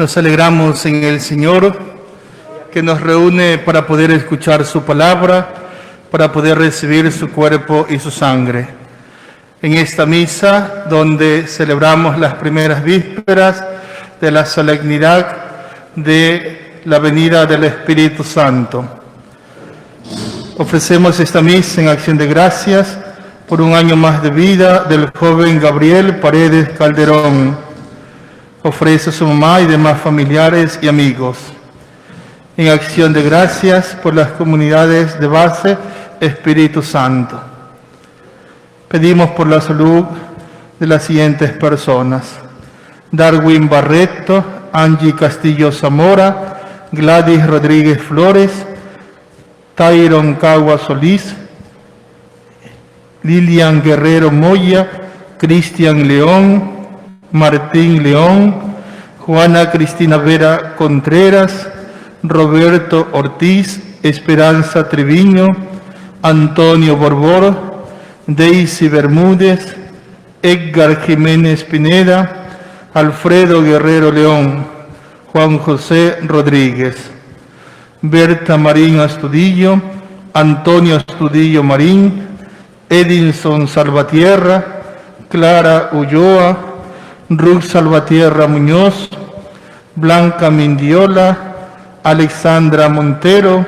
Nos alegramos en el Señor, que nos reúne para poder escuchar su palabra, para poder recibir su cuerpo y su sangre. En esta misa, donde celebramos las primeras vísperas de la solemnidad de la venida del Espíritu Santo. Ofrecemos esta misa en acción de gracias por un año más de vida del joven Gabriel Paredes Calderón. Ofrece a su mamá y demás familiares y amigos. En acción de gracias por las comunidades de base Espíritu Santo. Pedimos por la salud de las siguientes personas: Darwin Barreto, Angie Castillo Zamora, Gladys Rodríguez Flores, Tyron Cagua Solís, Lilian Guerrero Moya, Cristian León, Martín León, Juana Cristina Vera Contreras, Roberto Ortiz, Esperanza Treviño, Antonio Borbor, Daisy Bermúdez, Edgar Jiménez Pineda, Alfredo Guerrero León, Juan José Rodríguez, Berta Marín Astudillo, Antonio Astudillo Marín, Edinson Salvatierra, Clara Ulloa, Ruth Salvatierra Muñoz, Blanca Mindiola, Alexandra Montero,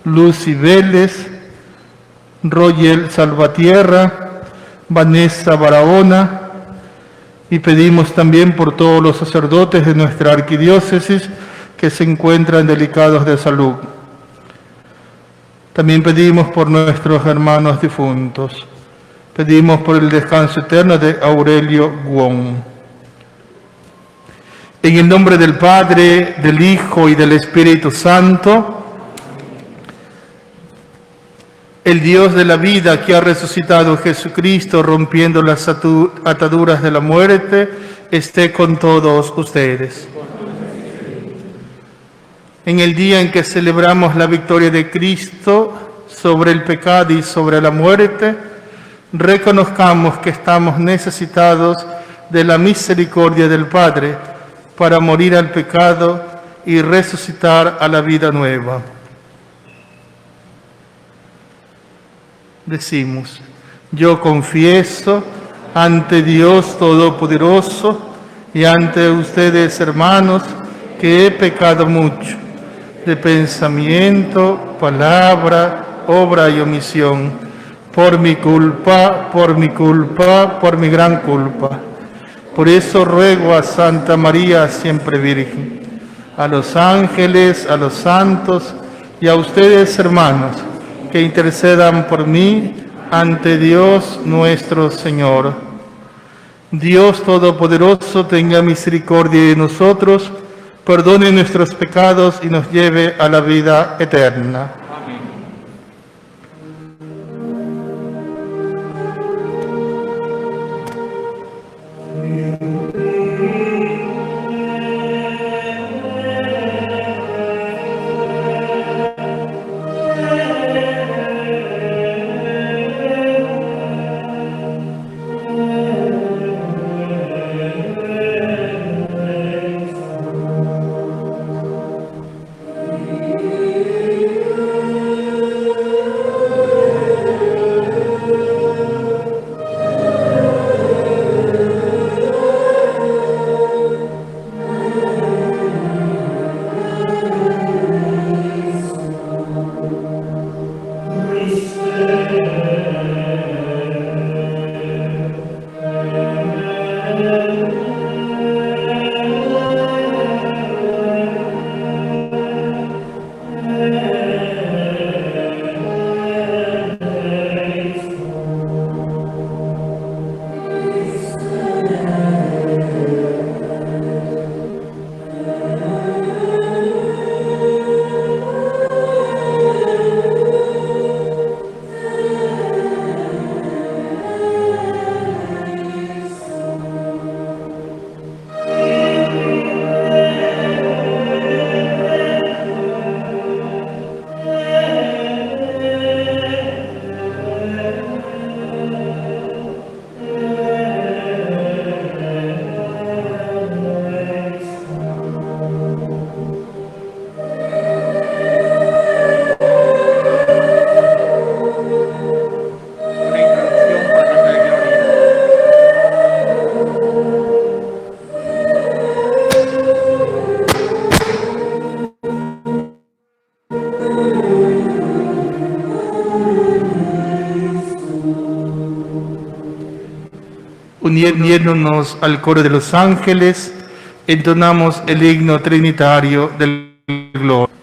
Lucy Vélez, Royel Salvatierra, Vanessa Barahona, y pedimos también por todos los sacerdotes de nuestra arquidiócesis que se encuentran delicados de salud. También pedimos por nuestros hermanos difuntos. Pedimos por el descanso eterno de Aurelio Guón. En el nombre del Padre, del Hijo y del Espíritu Santo, el Dios de la vida que ha resucitado a Jesucristo rompiendo las ataduras de la muerte, esté con todos ustedes. En el día en que celebramos la victoria de Cristo sobre el pecado y sobre la muerte, reconozcamos que estamos necesitados de la misericordia del Padre para morir al pecado y resucitar a la vida nueva. Decimos: yo confieso ante Dios Todopoderoso y ante ustedes, hermanos, que he pecado mucho, de pensamiento, palabra, obra y omisión, por mi culpa, por mi gran culpa. Por eso ruego a Santa María, siempre Virgen, a los ángeles, a los santos y a ustedes, hermanos, que intercedan por mí ante Dios nuestro Señor. Dios Todopoderoso tenga misericordia de nosotros, perdone nuestros pecados y nos lleve a la vida eterna. uniéndonos al coro de los ángeles, entonamos el himno trinitario del Gloria.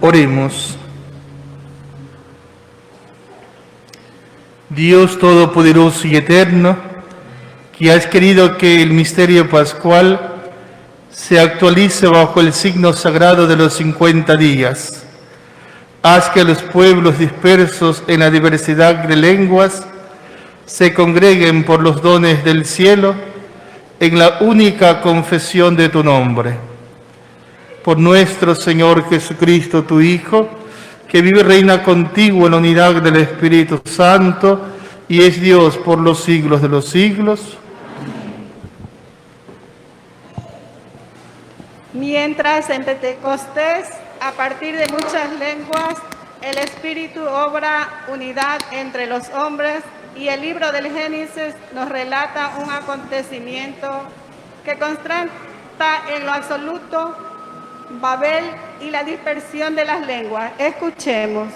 Oremos. Dios Todopoderoso y Eterno, que has querido que el misterio pascual se actualice bajo el signo sagrado de los 50 días. Haz que los pueblos dispersos en la diversidad de lenguas se congreguen por los dones del cielo en la única confesión de tu nombre. Por nuestro Señor Jesucristo, tu Hijo, que vive y reina contigo en la unidad del Espíritu Santo y es Dios por los siglos de los siglos. Mientras en Pentecostés, a partir de muchas lenguas, el Espíritu obra unidad entre los hombres y el libro del Génesis nos relata un acontecimiento que contrasta en lo absoluto Babel y la dispersión de las lenguas. Escuchemos.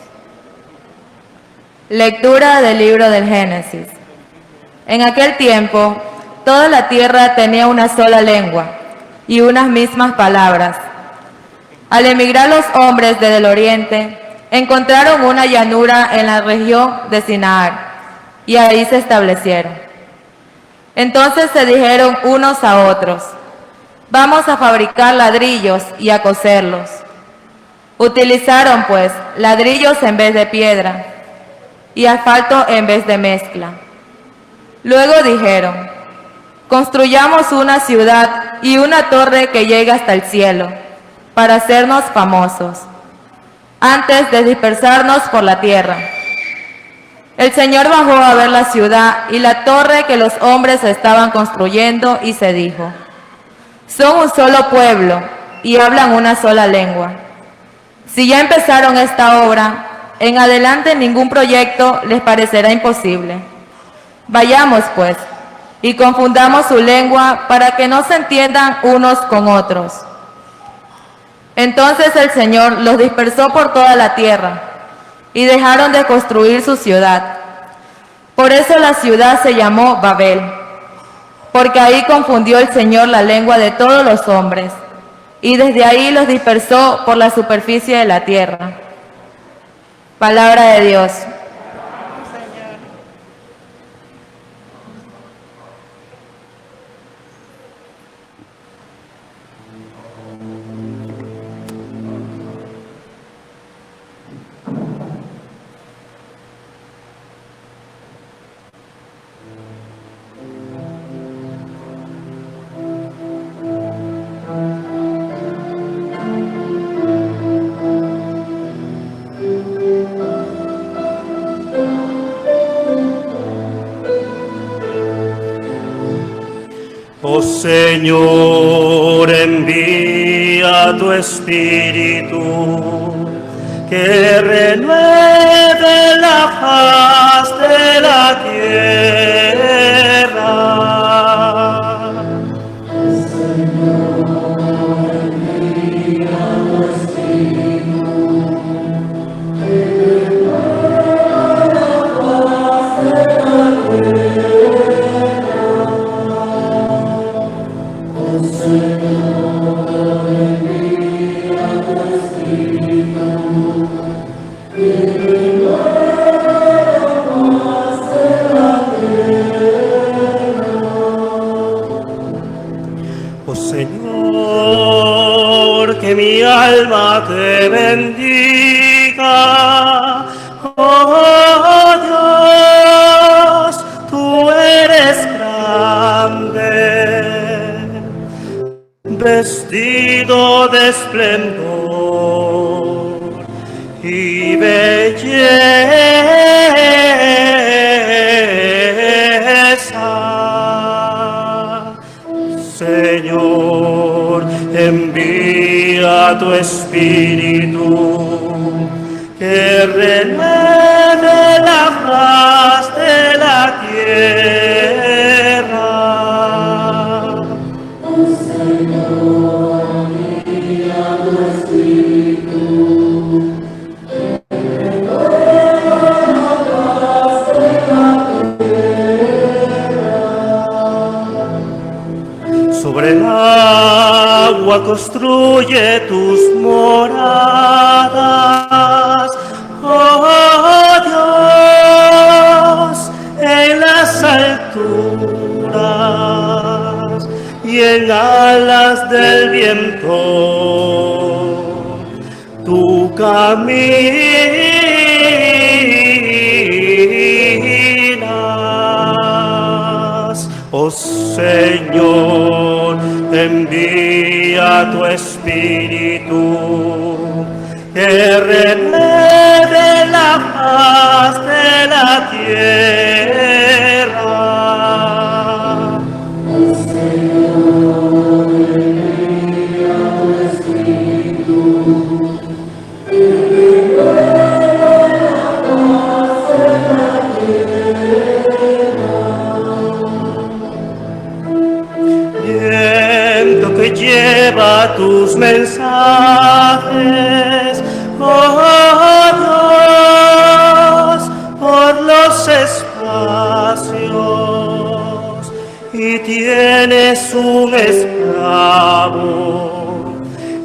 Lectura del libro del Génesis. En aquel tiempo, toda la tierra tenía una sola lengua y unas mismas palabras. Al emigrar los hombres desde el oriente, encontraron una llanura en la región de Sinaar y ahí se establecieron. Entonces se dijeron unos a otros: vamos a fabricar ladrillos y a coserlos. Utilizaron pues ladrillos en vez de piedra y asfalto en vez de mezcla. Luego dijeron: construyamos una ciudad y una torre que llegue hasta el cielo, para hacernos famosos, antes de dispersarnos por la tierra. El Señor bajó a ver la ciudad y la torre que los hombres estaban construyendo y se dijo: son un solo pueblo y hablan una sola lengua. Si ya empezaron esta obra, en adelante ningún proyecto les parecerá imposible. Vayamos pues y confundamos su lengua para que no se entiendan unos con otros. Entonces el Señor los dispersó por toda la tierra y dejaron de construir su ciudad. Por eso la ciudad se llamó Babel, porque ahí confundió el Señor la lengua de todos los hombres, y desde ahí los dispersó por la superficie de la tierra. Palabra de Dios. Oh Señor, envía tu Espíritu, que renueve la faz de la tierra. Oh Señor, que mi alma te bendiga. Oh Dios, tú eres grande, vestido de esplendor y belleza. Señor, envía tu Espíritu, que renueve la faz de la tierra. Sobre el agua construye tus moradas, oh Dios, en las alturas y en alas del viento, tú caminas. Oh Señor, envía tu Espíritu, que renueve la faz de la tierra. Viento que lleva tus mensajes, oh Dios, por los espacios, y tienes un esclavo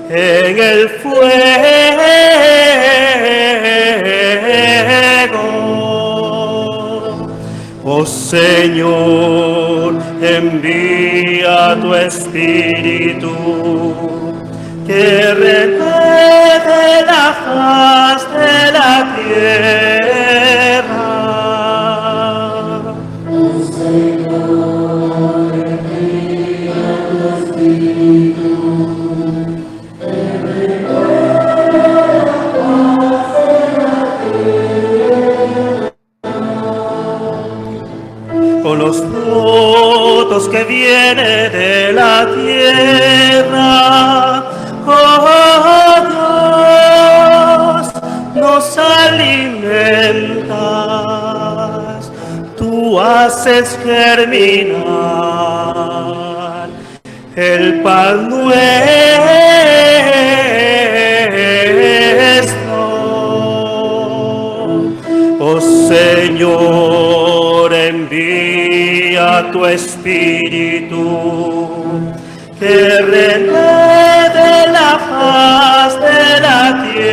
en el fuego. Oh Señor, envía tu Espíritu, que renueve la faz de la tierra. Con los frutos que vienen de la tierra, oh Dios, nos alimentas, tú haces germinar el pan nuestro. Oh Señor, envía tu Espíritu, que renueve la faz de la tierra.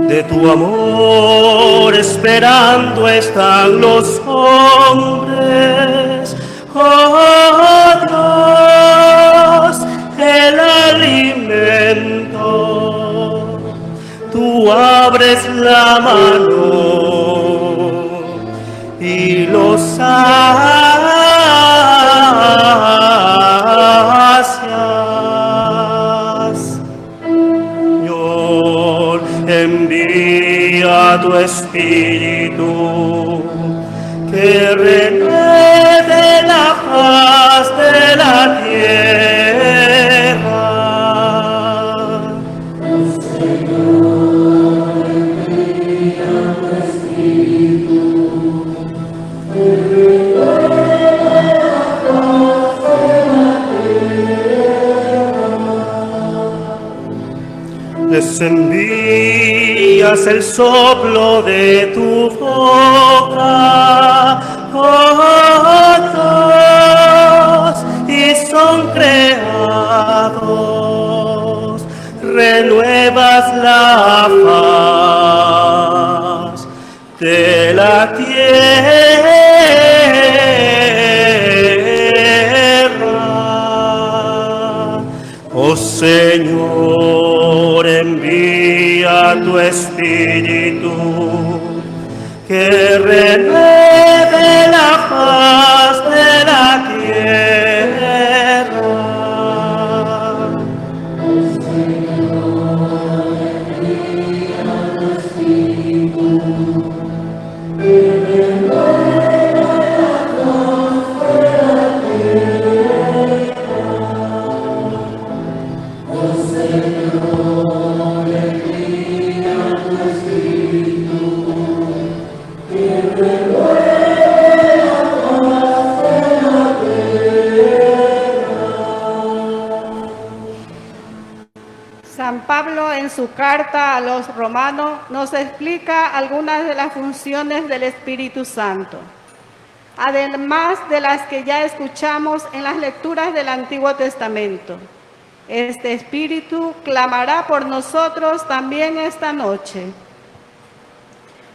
De tu amor esperando están los hombres, oh Dios, el alimento. Tú abres la mano y los sacias. Señor, envía tu Espíritu, que renueve la faz de la tierra. Les envías el soplo de tu boca, oh Dios, y son creados, renuevas la faz de la tierra. Oh Señor, envía tu Espíritu, que renueve la faz de la tierra. San Pablo, en su carta a los romanos, nos explica algunas de las funciones del Espíritu Santo, además de las que ya escuchamos en las lecturas del Antiguo Testamento. Este Espíritu clamará por nosotros también esta noche.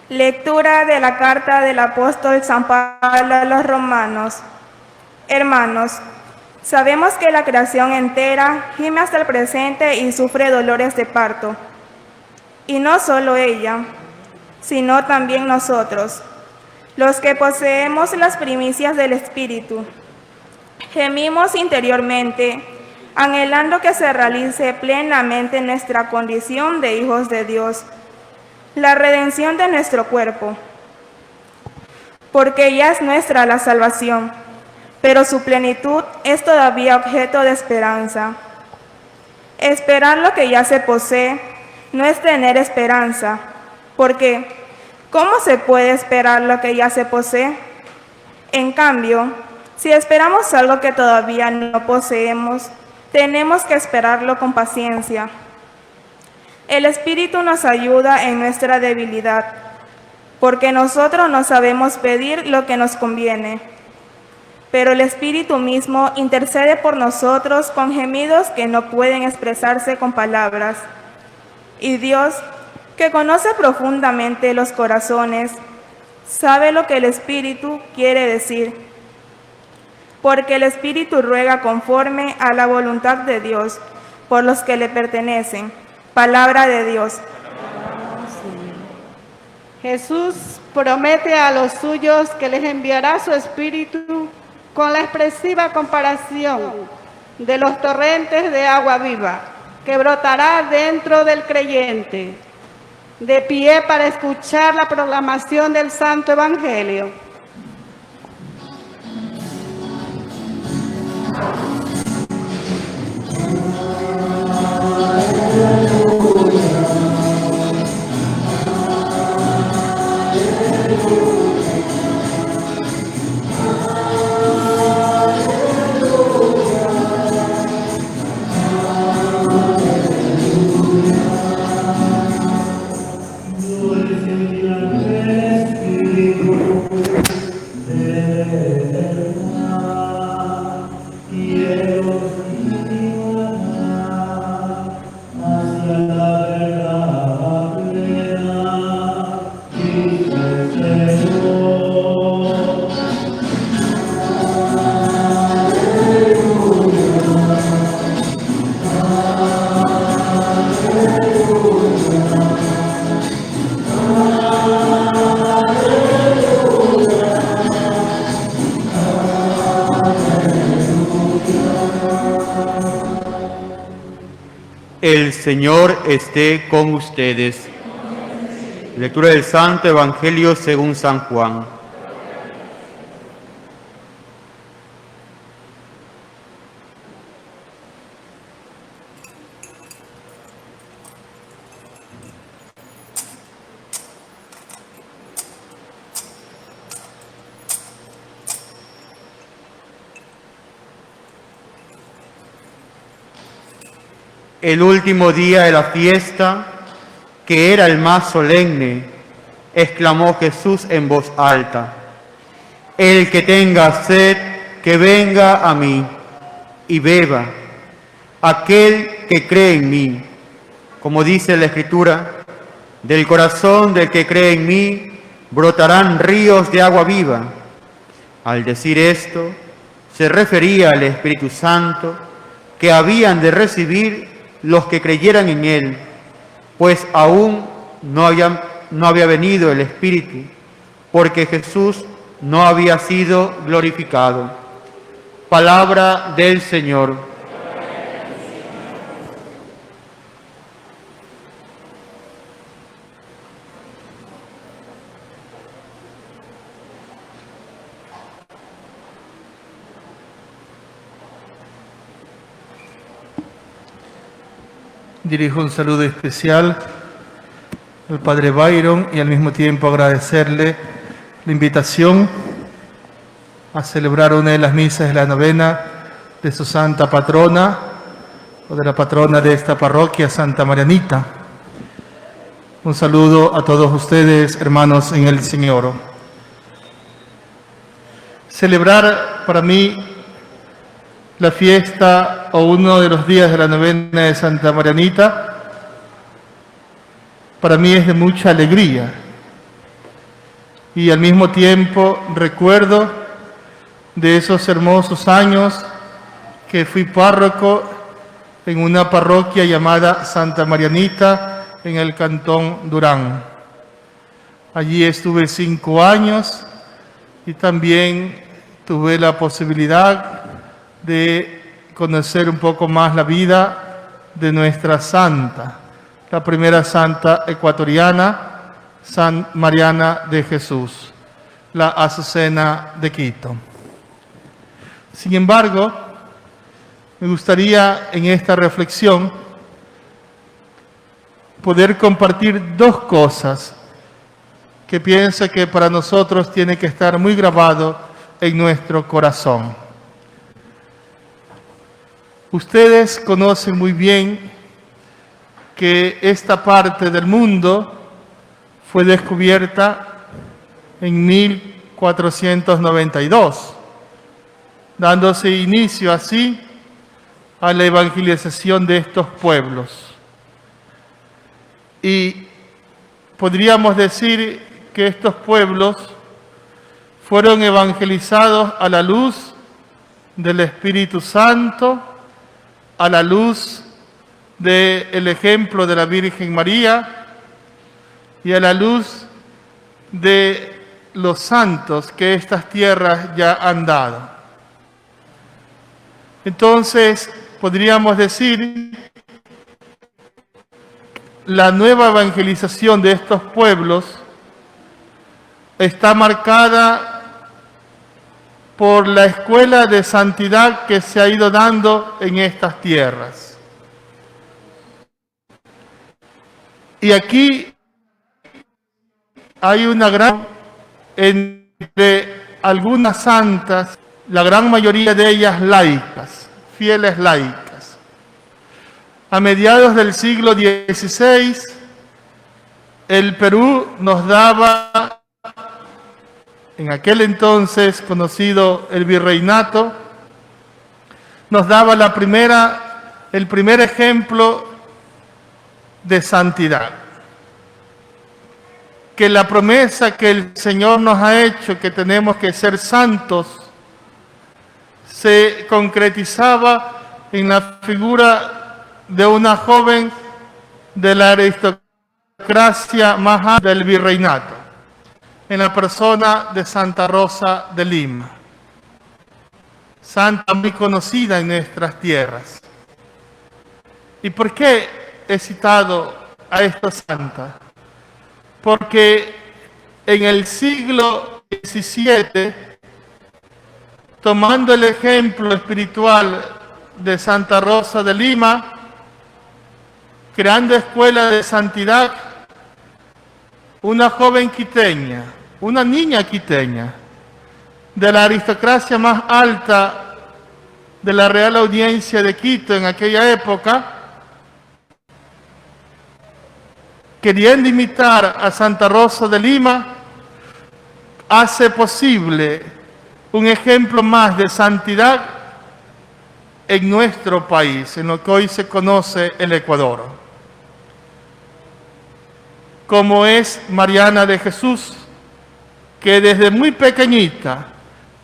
Lectura de la carta del apóstol San Pablo a los romanos. Hermanos, sabemos que la creación entera gime hasta el presente y sufre dolores de parto. Y no solo ella, sino también nosotros, los que poseemos las primicias del Espíritu. Gemimos interiormente, anhelando que se realice plenamente nuestra condición de hijos de Dios, la redención de nuestro cuerpo. Porque ya es nuestra la salvación, pero su plenitud es todavía objeto de esperanza. Esperar lo que ya se posee no es tener esperanza, porque ¿cómo se puede esperar lo que ya se posee? En cambio, si esperamos algo que todavía no poseemos, tenemos que esperarlo con paciencia. El Espíritu nos ayuda en nuestra debilidad, porque nosotros no sabemos pedir lo que nos conviene, pero el Espíritu mismo intercede por nosotros con gemidos que no pueden expresarse con palabras. Y Dios, que conoce profundamente los corazones, sabe lo que el Espíritu quiere decir, porque el Espíritu ruega conforme a la voluntad de Dios por los que le pertenecen. Palabra de Dios. Jesús promete a los suyos que les enviará su Espíritu con la expresiva comparación de los torrentes de agua viva que brotará dentro del creyente, de pie para escuchar la proclamación del Santo Evangelio. El Señor esté con ustedes. Lectura del Santo Evangelio según San Juan. El último día de la fiesta, que era el más solemne, exclamó Jesús en voz alta: El que tenga sed, que venga a mí y beba. Aquel que cree en mí, como dice la Escritura, del corazón del que cree en mí brotarán ríos de agua viva. Al decir esto, se refería al Espíritu Santo que habían de recibir los que creyeran en Él, pues aún no había venido el Espíritu, porque Jesús no había sido glorificado. Palabra del Señor. Dirijo un saludo especial al Padre Byron y al mismo tiempo agradecerle la invitación a celebrar una de las misas de la novena de su santa patrona o de la patrona de esta parroquia, Santa Marianita. Un saludo a todos ustedes, hermanos en el Señor. Celebrar para mí la fiesta o uno de los días de la novena de Santa Marianita, para mí es de mucha alegría. Y al mismo tiempo recuerdo de esos hermosos años que fui párroco en una parroquia llamada Santa Marianita en el cantón Durán. Allí estuve 5 años y también tuve la posibilidad de conocer un poco más la vida de nuestra santa, la primera santa ecuatoriana, San Mariana de Jesús, la Azucena de Quito. Sin embargo, me gustaría en esta reflexión poder compartir 2 cosas que pienso que para nosotros tiene que estar muy grabado en nuestro corazón. Ustedes conocen muy bien que esta parte del mundo fue descubierta en 1492, dándose inicio así a la evangelización de estos pueblos. Y podríamos decir que estos pueblos fueron evangelizados a la luz del Espíritu Santo, a la luz del ejemplo de la Virgen María y a la luz de los santos que estas tierras ya han dado. Entonces, podríamos decir, la nueva evangelización de estos pueblos está marcada por la escuela de santidad que se ha ido dando en estas tierras. Y aquí hay una gran, entre algunas santas, la gran mayoría de ellas laicas, fieles laicas. A mediados del siglo XVI, el Perú nos daba, en aquel entonces conocido el virreinato, nos daba el primer ejemplo de santidad. Que la promesa que el Señor nos ha hecho, que tenemos que ser santos, se concretizaba en la figura de una joven de la aristocracia más alta del virreinato, en la persona de Santa Rosa de Lima, santa muy conocida en nuestras tierras. ¿Y por qué he citado a esta santa? Porque en el siglo XVII, tomando el ejemplo espiritual de Santa Rosa de Lima, creando escuela de santidad, una joven quiteña, una niña quiteña, de la aristocracia más alta de la Real Audiencia de Quito en aquella época, queriendo imitar a Santa Rosa de Lima, hace posible un ejemplo más de santidad en nuestro país, en lo que hoy se conoce el Ecuador, como es Mariana de Jesús, que desde muy pequeñita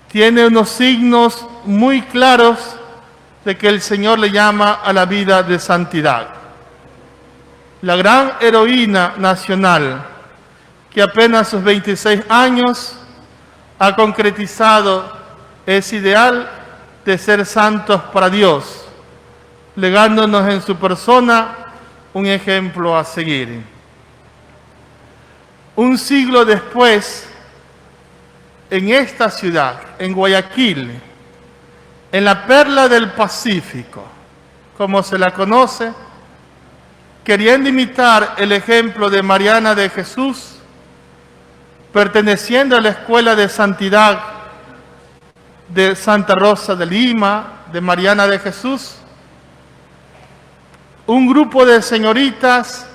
tiene unos signos muy claros de que el Señor le llama a la vida de santidad. La gran heroína nacional, que apenas a sus 26 años ha concretizado ese ideal de ser santos para Dios, legándonos en su persona un ejemplo a seguir. Un siglo después, en esta ciudad, en Guayaquil, en la perla del Pacífico, como se la conoce, queriendo imitar el ejemplo de Mariana de Jesús, perteneciendo a la escuela de santidad de Santa Rosa de Lima, de Mariana de Jesús, un grupo de señoritas,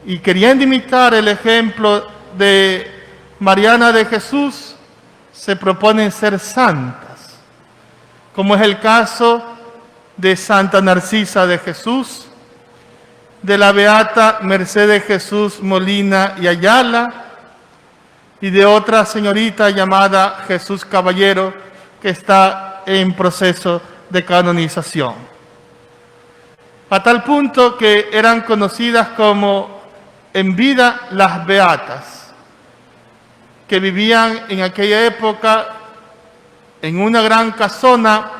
y queriendo imitar el ejemplo de Mariana de Jesús, se proponen ser santas, como es el caso de Santa Narcisa de Jesús, de la beata Mercedes Jesús Molina y Ayala, y de otra señorita llamada Jesús Caballero, que está en proceso de canonización. A tal punto que eran conocidas como en vida las beatas, que vivían en aquella época en una gran casona,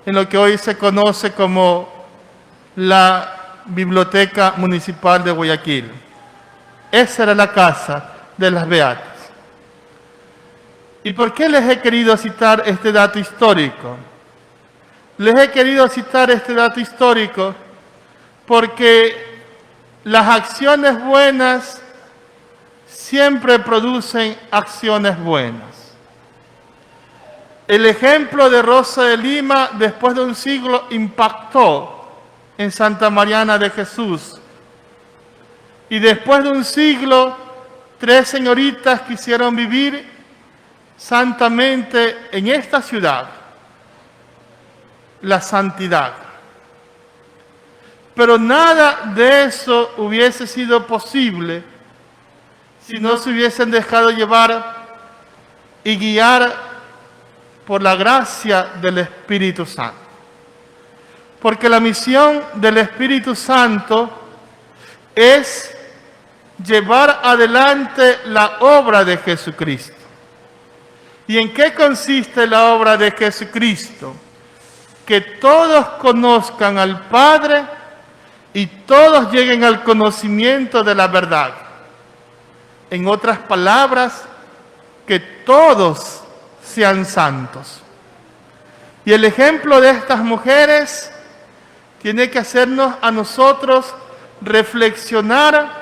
en lo que hoy se conoce como la Biblioteca Municipal de Guayaquil. Esa era la casa de las beatas. ¿Y por qué les he querido citar este dato histórico? Les he querido citar este dato histórico porque las acciones buenas siempre producen acciones buenas. El ejemplo de Rosa de Lima, después de un siglo, impactó en Santa Mariana de Jesús. Y después de un siglo, 3 señoritas quisieron vivir santamente en esta ciudad, la santidad. Pero nada de eso hubiese sido posible si no se hubiesen dejado llevar y guiar por la gracia del Espíritu Santo. Porque la misión del Espíritu Santo es llevar adelante la obra de Jesucristo. ¿Y en qué consiste la obra de Jesucristo? Que todos conozcan al Padre y todos lleguen al conocimiento de la verdad. En otras palabras, que todos sean santos. Y el ejemplo de estas mujeres tiene que hacernos a nosotros reflexionar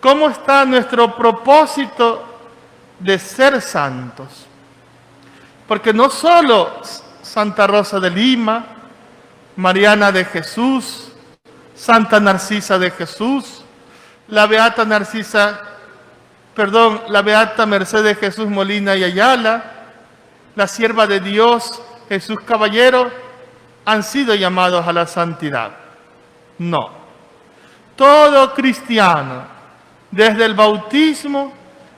cómo está nuestro propósito de ser santos. Porque no solo Santa Rosa de Lima, Mariana de Jesús, Santa Narcisa de Jesús, la Beata Mercedes Jesús Molina y Ayala, la sierva de Dios Jesús Caballero, han sido llamados a la santidad. No. Todo cristiano, desde el bautismo,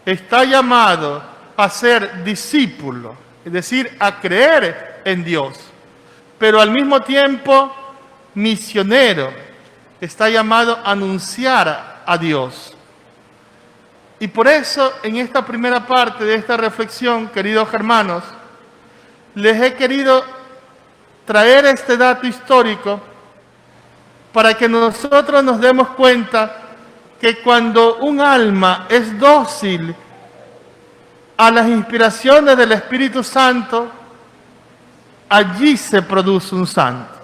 está llamado a ser discípulo, es decir, a creer en Dios, pero al mismo tiempo misionero, está llamado a anunciar a Dios. Y por eso, en esta primera parte de esta reflexión, queridos hermanos, les he querido traer este dato histórico para que nosotros nos demos cuenta que cuando un alma es dócil a las inspiraciones del Espíritu Santo, allí se produce un santo.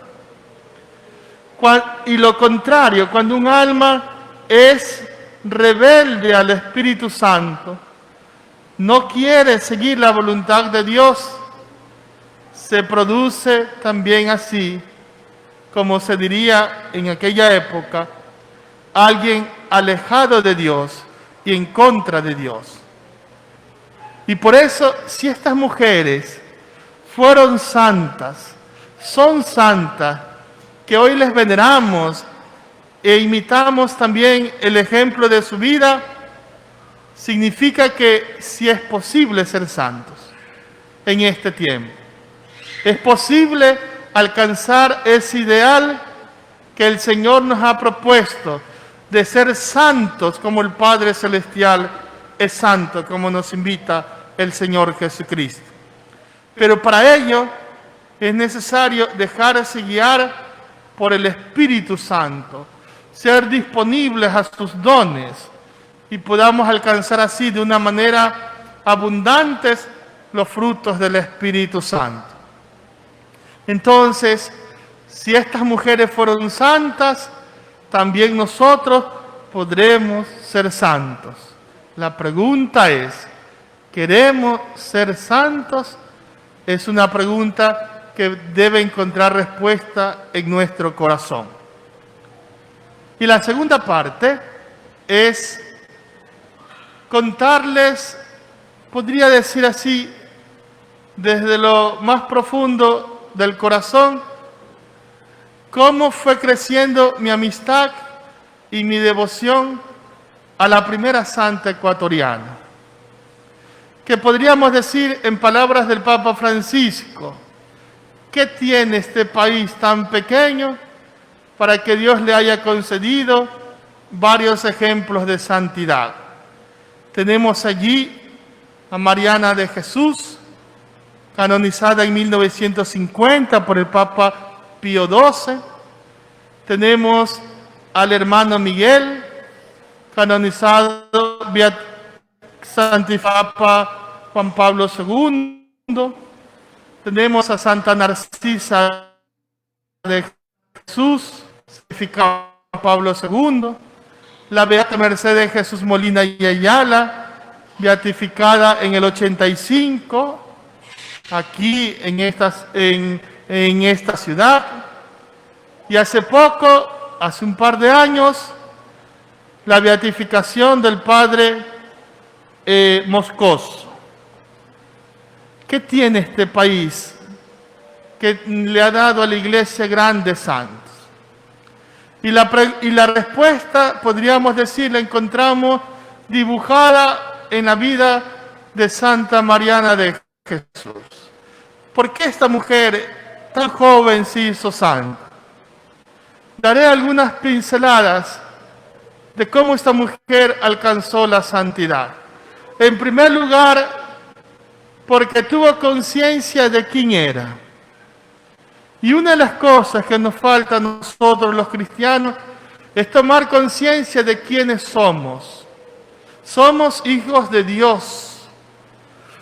Y lo contrario, cuando un alma es rebelde al Espíritu Santo, no quiere seguir la voluntad de Dios, se produce también así, como se diría en aquella época, alguien alejado de Dios y en contra de Dios. Y por eso, si estas mujeres fueron santas, son santas, que hoy les veneramos e imitamos también el ejemplo de su vida, significa que sí es posible ser santos en este tiempo. Es posible alcanzar ese ideal que el Señor nos ha propuesto de ser santos como el Padre Celestial es santo, como nos invita el Señor Jesucristo. Pero para ello es necesario dejarse guiar por el Espíritu Santo, ser disponibles a sus dones y podamos alcanzar así de una manera abundante los frutos del Espíritu Santo. Entonces, si estas mujeres fueron santas, también nosotros podremos ser santos. La pregunta es, ¿queremos ser santos? Es una pregunta que debe encontrar respuesta en nuestro corazón. Y la segunda parte es contarles, podría decir así, desde lo más profundo del corazón, cómo fue creciendo mi amistad y mi devoción a la primera santa ecuatoriana. Que podríamos decir en palabras del Papa Francisco, ¿qué tiene este país tan pequeño para que Dios le haya concedido varios ejemplos de santidad? Tenemos allí a Mariana de Jesús, canonizada en 1950 por el Papa Pío XII. Tenemos al hermano Miguel, canonizado Papa Juan Pablo II. Tenemos a Santa Narcisa de Jesús, santificada por Pablo II. La Beata Mercedes Jesús Molina y Ayala, beatificada en el 85, aquí en esta ciudad. Y hace poco, hace un par de años, la beatificación del Padre Moscoso. ¿Qué tiene este país que le ha dado a la Iglesia grandes santos? Y la respuesta, podríamos decir, la encontramos dibujada en la vida de Santa Mariana de Jesús. ¿Por qué esta mujer tan joven se hizo santa? Daré algunas pinceladas de cómo esta mujer alcanzó la santidad. En primer lugar, porque tuvo conciencia de quién era. Y una de las cosas que nos falta a nosotros los cristianos es tomar conciencia de quiénes somos. Somos hijos de Dios.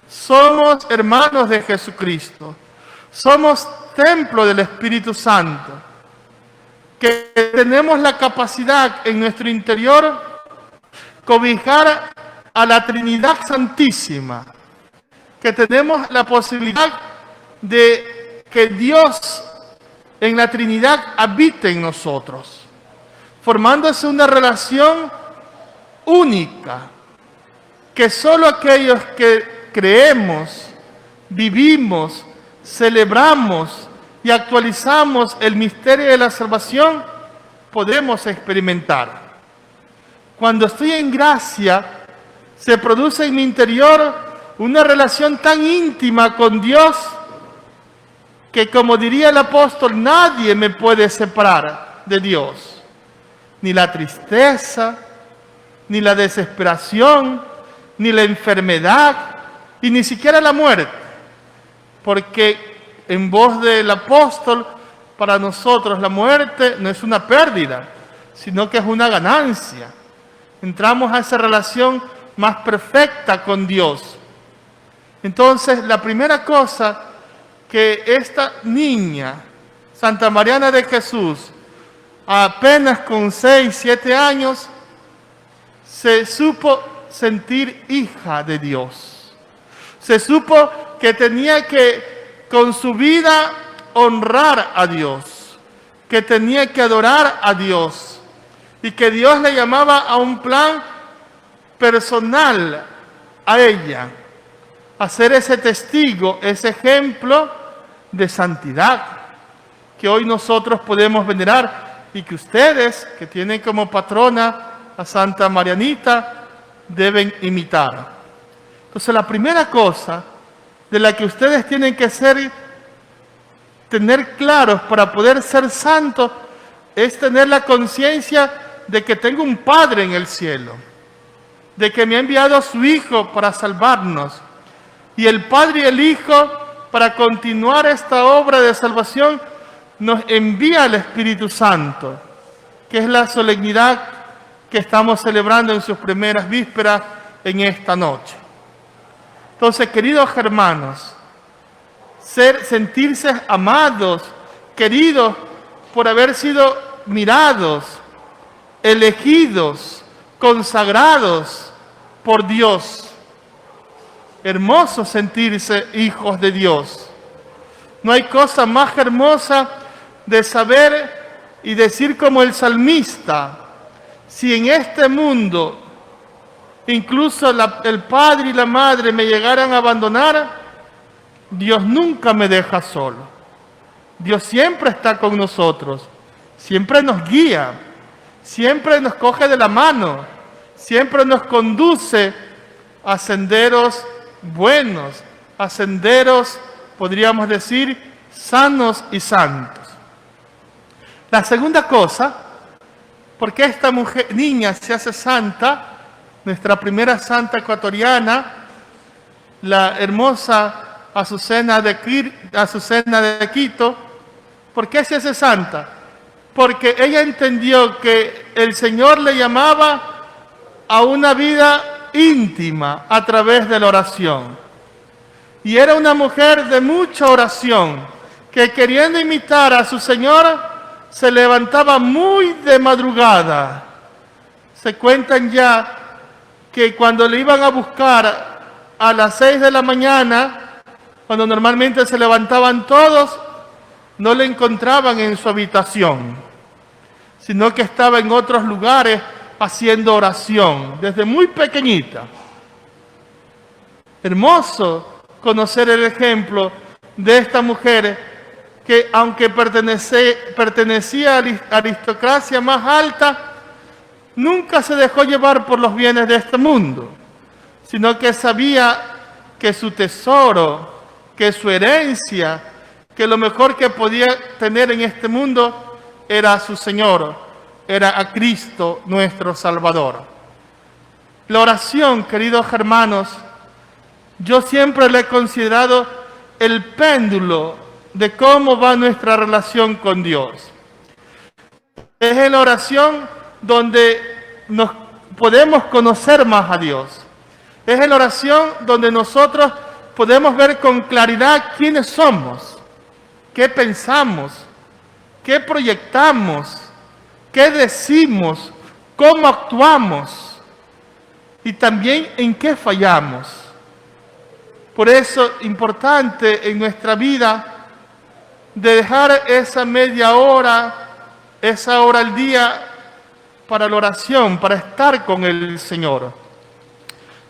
Somos hermanos de Jesucristo. Somos templo del Espíritu Santo. Que tenemos la capacidad en nuestro interior cobijar a la Trinidad Santísima. Que tenemos la posibilidad de que Dios en la Trinidad habite en nosotros, formándose una relación única, que solo aquellos que creemos, vivimos, celebramos y actualizamos el misterio de la salvación, podemos experimentar. Cuando estoy en gracia, se produce en mi interior una relación tan íntima con Dios que, como diría el apóstol, nadie me puede separar de Dios. Ni la tristeza, ni la desesperación, ni la enfermedad, y ni siquiera la muerte. Porque en voz del apóstol, para nosotros la muerte no es una pérdida, sino que es una ganancia. Entramos a esa relación más perfecta con Dios. Entonces, la primera cosa que esta niña, Santa Mariana de Jesús, apenas con 6, 7 años, se supo sentir hija de Dios. Se supo que tenía que, con su vida, honrar a Dios, que tenía que adorar a Dios y que Dios le llamaba a un plan personal a ella, a ser ese testigo, ese ejemplo de santidad que hoy nosotros podemos venerar y que ustedes, que tienen como patrona a Santa Marianita, deben imitar. Entonces, la primera cosa de la que ustedes tienen que tener claros para poder ser santos es tener la conciencia de que tengo un Padre en el cielo, de que me ha enviado a su Hijo para salvarnos. Y el Padre y el Hijo, para continuar esta obra de salvación, nos envía el Espíritu Santo, que es la solemnidad que estamos celebrando en sus primeras vísperas en esta noche. Entonces, queridos hermanos, sentirse amados, queridos por haber sido mirados, elegidos, consagrados por Dios. Hermoso sentirse hijos de Dios. No hay cosa más hermosa de saber y decir como el salmista: si en este mundo incluso el padre y la madre me llegaran a abandonar, Dios nunca me deja solo. Dios siempre está con nosotros, siempre nos guía, siempre nos coge de la mano, siempre nos conduce a senderos buenos, a senderos, podríamos decir, sanos y santos. La segunda cosa, ¿por qué esta niña se hace santa? Nuestra primera santa ecuatoriana, la hermosa Azucena de Quito, ¿por qué se hace santa? Porque ella entendió que el Señor le llamaba a una vida íntima a través de la oración. Y era una mujer de mucha oración, que queriendo imitar a su Señor, se levantaba muy de madrugada. Se cuentan ya que cuando le iban a buscar a las 6 de la mañana, cuando normalmente se levantaban todos, no le encontraban en su habitación, sino que estaba en otros lugares haciendo oración, desde muy pequeñita. Hermoso conocer el ejemplo de esta mujer que, aunque pertenecía a la aristocracia más alta, nunca se dejó llevar por los bienes de este mundo, sino que sabía que su tesoro, que su herencia, que lo mejor que podía tener en este mundo era a su Señor, era a Cristo nuestro Salvador. La oración, queridos hermanos, yo siempre le he considerado el péndulo de cómo va nuestra relación con Dios. Es en la oración donde nos podemos conocer más a Dios. Es en la oración donde nosotros podemos ver con claridad quiénes somos, qué pensamos, qué proyectamos, qué decimos, cómo actuamos y también en qué fallamos. Por eso es importante en nuestra vida de dejar esa media hora, esa hora al día para la oración, para estar con el Señor,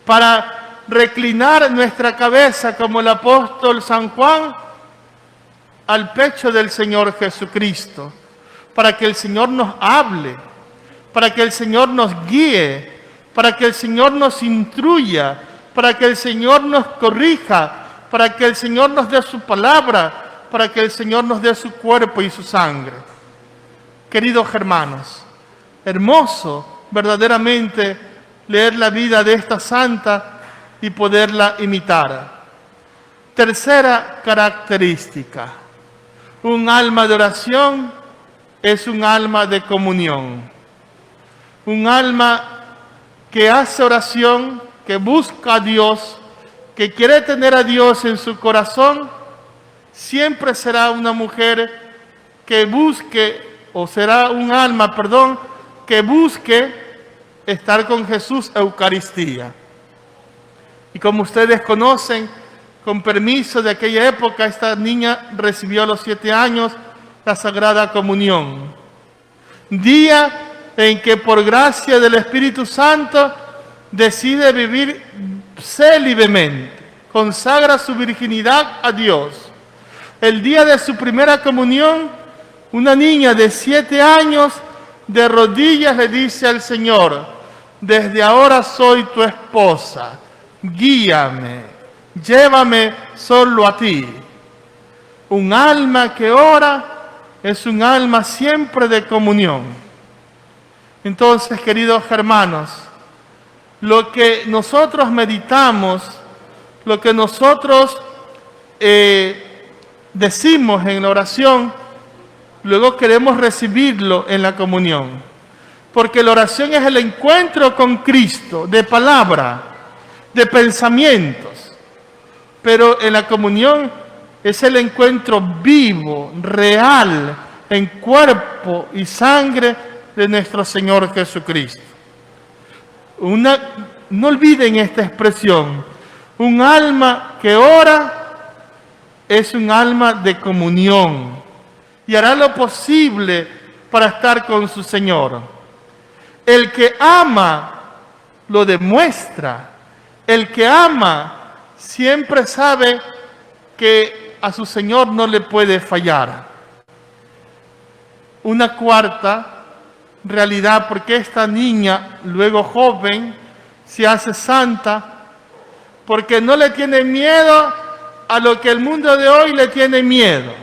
para reclinar nuestra cabeza como el apóstol San Juan al pecho del Señor Jesucristo, para que el Señor nos hable, para que el Señor nos guíe, para que el Señor nos instruya, para que el Señor nos corrija, para que el Señor nos dé su palabra, para que el Señor nos dé su cuerpo y su sangre. Queridos hermanos, hermoso verdaderamente leer la vida de esta santa y poderla imitar. Tercera característica, un alma de oración es un alma de comunión. Un alma que hace oración, que busca a Dios, que quiere tener a Dios en su corazón, siempre será una mujer que busque, o será un alma, que busque estar con Jesús Eucaristía. Y como ustedes conocen, con permiso de aquella época, esta niña recibió a los 7 años la Sagrada Comunión. Día en que por gracia del Espíritu Santo decide vivir célibamente, consagra su virginidad a Dios. El día de su primera comunión, una niña de 7 años de rodillas le dice al Señor: desde ahora soy tu esposa, guíame, llévame solo a ti. Un alma que ora es un alma siempre de comunión. Entonces, queridos hermanos, lo que nosotros meditamos, lo que nosotros decimos en la oración, luego queremos recibirlo en la comunión. Porque la oración es el encuentro con Cristo, de palabra, de pensamientos. Pero en la comunión es el encuentro vivo, real, en cuerpo y sangre de nuestro Señor Jesucristo. No olviden esta expresión: un alma que ora es un alma de comunión y hará lo posible para estar con su Señor. El que ama lo demuestra. El que ama siempre sabe que a su Señor no le puede fallar. Una cuarta realidad, porque esta niña, luego joven, se hace santa, porque no le tiene miedo a lo que el mundo de hoy le tiene miedo.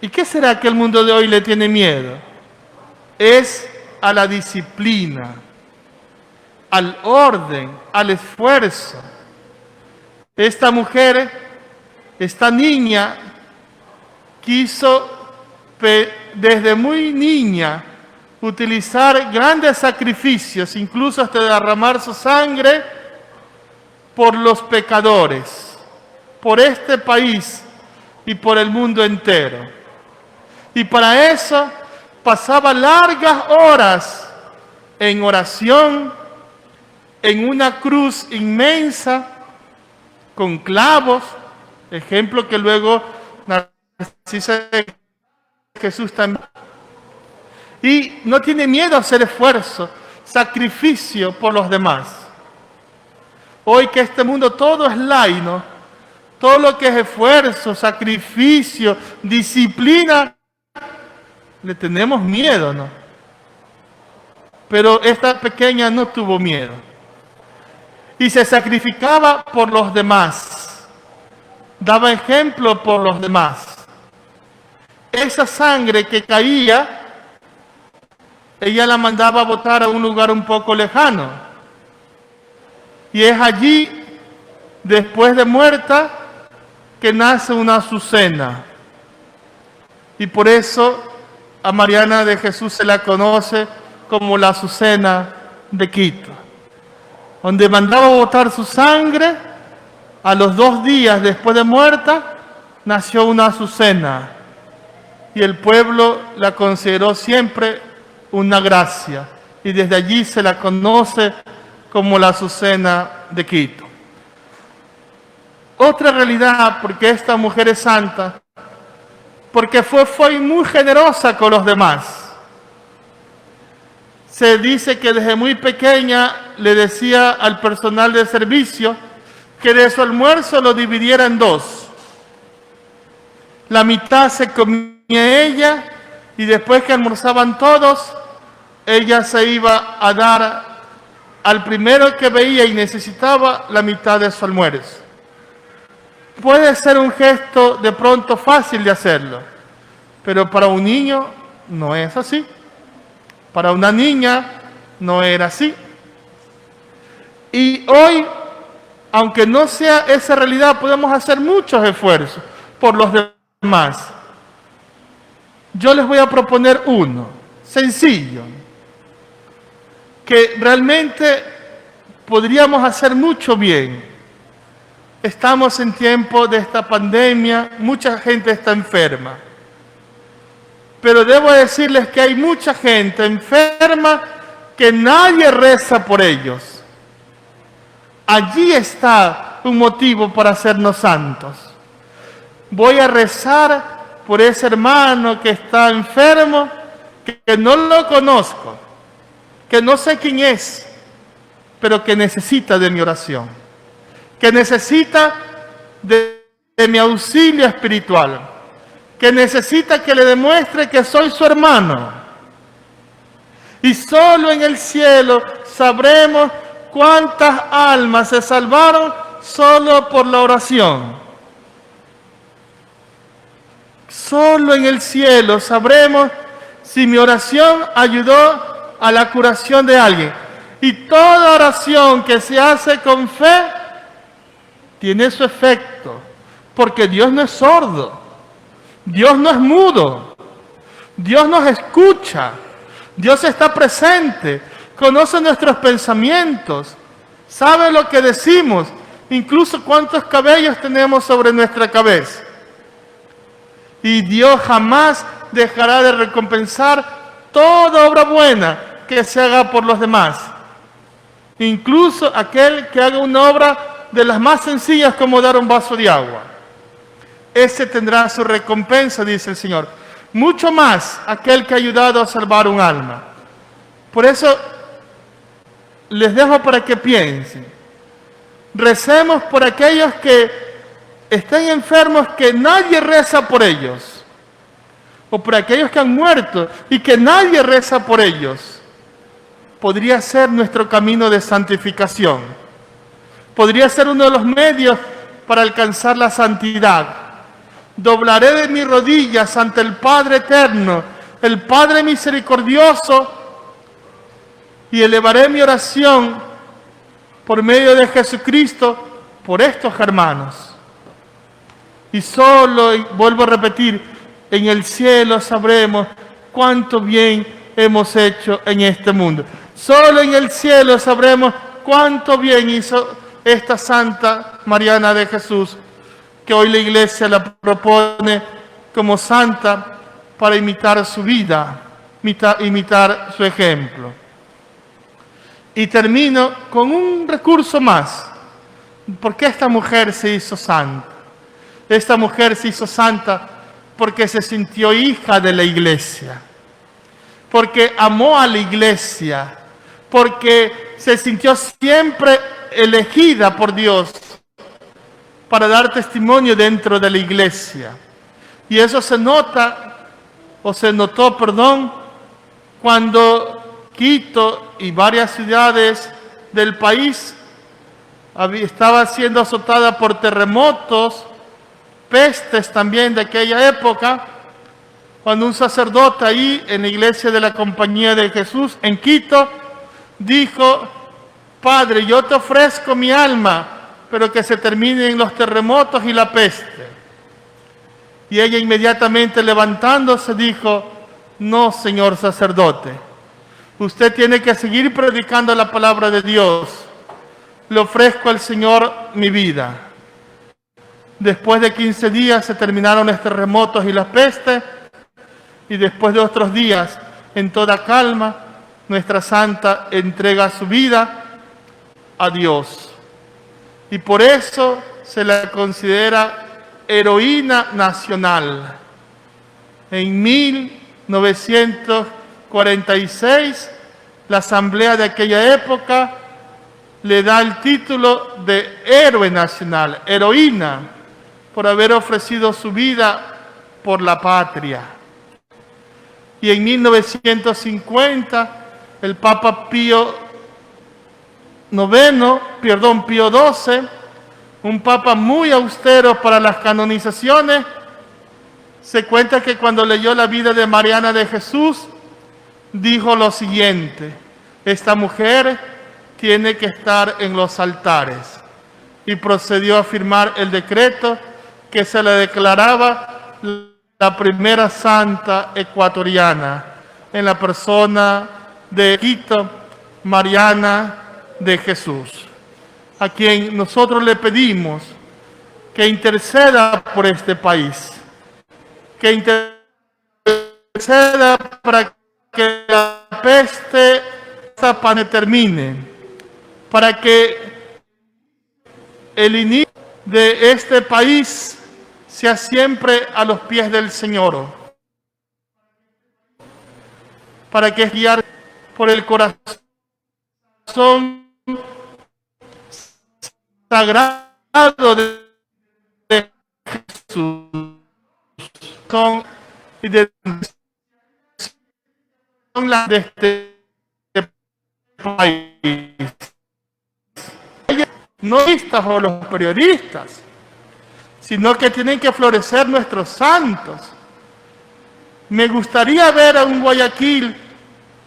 ¿Y qué será que el mundo de hoy le tiene miedo? Es a la disciplina, al orden, al esfuerzo. Esta mujer, esta niña, quiso desde muy niña utilizar grandes sacrificios, incluso hasta derramar su sangre por los pecadores, por este país y por el mundo entero. Y para eso pasaba largas horas en oración, en una cruz inmensa, con clavos, ejemplo que luego Narcisa de Jesús también. Y no tiene miedo a hacer esfuerzo, sacrificio por los demás. Hoy que este mundo todo es light, ¿no? Todo lo que es esfuerzo, sacrificio, disciplina, le tenemos miedo, ¿no? Pero esta pequeña no tuvo miedo. Y se sacrificaba por los demás. Daba ejemplo por los demás. Esa sangre que caía, ella la mandaba a botar a un lugar un poco lejano. Y es allí, después de muerta, que nace una Azucena. Y por eso a Mariana de Jesús se la conoce como la Azucena de Quito. Donde mandaba botar su sangre, a los 2 días después de muerta, nació una Azucena. Y el pueblo la consideró siempre una gracia. Y desde allí se la conoce como la Azucena de Quito. Otra realidad, porque esta mujer es santa, porque fue muy generosa con los demás. Se dice que desde muy pequeña le decía al personal de servicio que de su almuerzo lo dividiera en 2. La mitad se comía ella y después que almorzaban todos, ella se iba a dar al primero que veía y necesitaba la mitad de su almuerzo. Puede ser un gesto de pronto fácil de hacerlo, pero para un niño no es así. Para una niña no era así. Y hoy, aunque no sea esa realidad, podemos hacer muchos esfuerzos por los demás. Yo les voy a proponer uno, sencillo, que realmente podríamos hacer mucho bien. Estamos en tiempo de esta pandemia, mucha gente está enferma. Pero debo decirles que hay mucha gente enferma que nadie reza por ellos. Allí está un motivo para hacernos santos. Voy a rezar por ese hermano que está enfermo, que no lo conozco, que no sé quién es, pero que necesita de mi oración, que necesita de mi auxilio espiritual, que necesita que le demuestre que soy su hermano. Y solo en el cielo sabremos cuántas almas se salvaron solo por la oración. Solo en el cielo sabremos si mi oración ayudó a la curación de alguien. Y toda oración que se hace con fe tiene su efecto, porque Dios no es sordo. Dios no es mudo, Dios nos escucha, Dios está presente, conoce nuestros pensamientos, sabe lo que decimos, incluso cuántos cabellos tenemos sobre nuestra cabeza. Y Dios jamás dejará de recompensar toda obra buena que se haga por los demás, incluso aquel que haga una obra de las más sencillas como dar un vaso de agua. Ese tendrá su recompensa, dice el Señor. Mucho más aquel que ha ayudado a salvar un alma. Por eso les dejo para que piensen. Recemos por aquellos que estén enfermos, que nadie reza por ellos. O por aquellos que han muerto y que nadie reza por ellos. Podría ser nuestro camino de santificación. Podría ser uno de los medios para alcanzar la santidad. Doblaré de mis rodillas ante el Padre eterno, el Padre misericordioso, y elevaré mi oración por medio de Jesucristo por estos hermanos. Y solo, vuelvo a repetir, en el cielo sabremos cuánto bien hemos hecho en este mundo. Solo en el cielo sabremos cuánto bien hizo esta Santa Mariana de Jesús, que hoy la Iglesia la propone como santa para imitar su vida, imitar su ejemplo. Y termino con un recurso más. ¿Por qué esta mujer se hizo santa? Esta mujer se hizo santa porque se sintió hija de la Iglesia, porque amó a la Iglesia, porque se sintió siempre elegida por Dios para dar testimonio dentro de la iglesia. Y eso se notó, cuando Quito y varias ciudades del país estaba siendo azotada por terremotos, pestes también de aquella época, cuando un sacerdote ahí en la iglesia de la Compañía de Jesús en Quito dijo: Padre, yo te ofrezco mi alma, pero que se terminen los terremotos y la peste. Y ella inmediatamente levantándose dijo: no, señor sacerdote, usted tiene que seguir predicando la palabra de Dios. Le ofrezco al Señor mi vida. Después de 15 días se terminaron los terremotos y las pestes, y después de otros días, en toda calma, nuestra santa entrega su vida a Dios. Y por eso se la considera heroína nacional. En 1946, la asamblea de aquella época le da el título de héroe nacional, heroína, por haber ofrecido su vida por la patria. Y en 1950, el Papa Pío XII, un papa muy austero para las canonizaciones, se cuenta que cuando leyó la vida de Mariana de Jesús, dijo lo siguiente: esta mujer tiene que estar en los altares. Y procedió a firmar el decreto que se le declaraba la primera santa ecuatoriana, en la persona de Quito, Mariana de Jesús, a quien nosotros le pedimos que interceda por este país, que interceda para que la peste termine, para que el inicio de este país sea siempre a los pies del Señor, para que guiar por el corazón sagrado de Jesús y de este país. No listas o los periodistas, sino que tienen que florecer nuestros santos. Me gustaría ver a un Guayaquil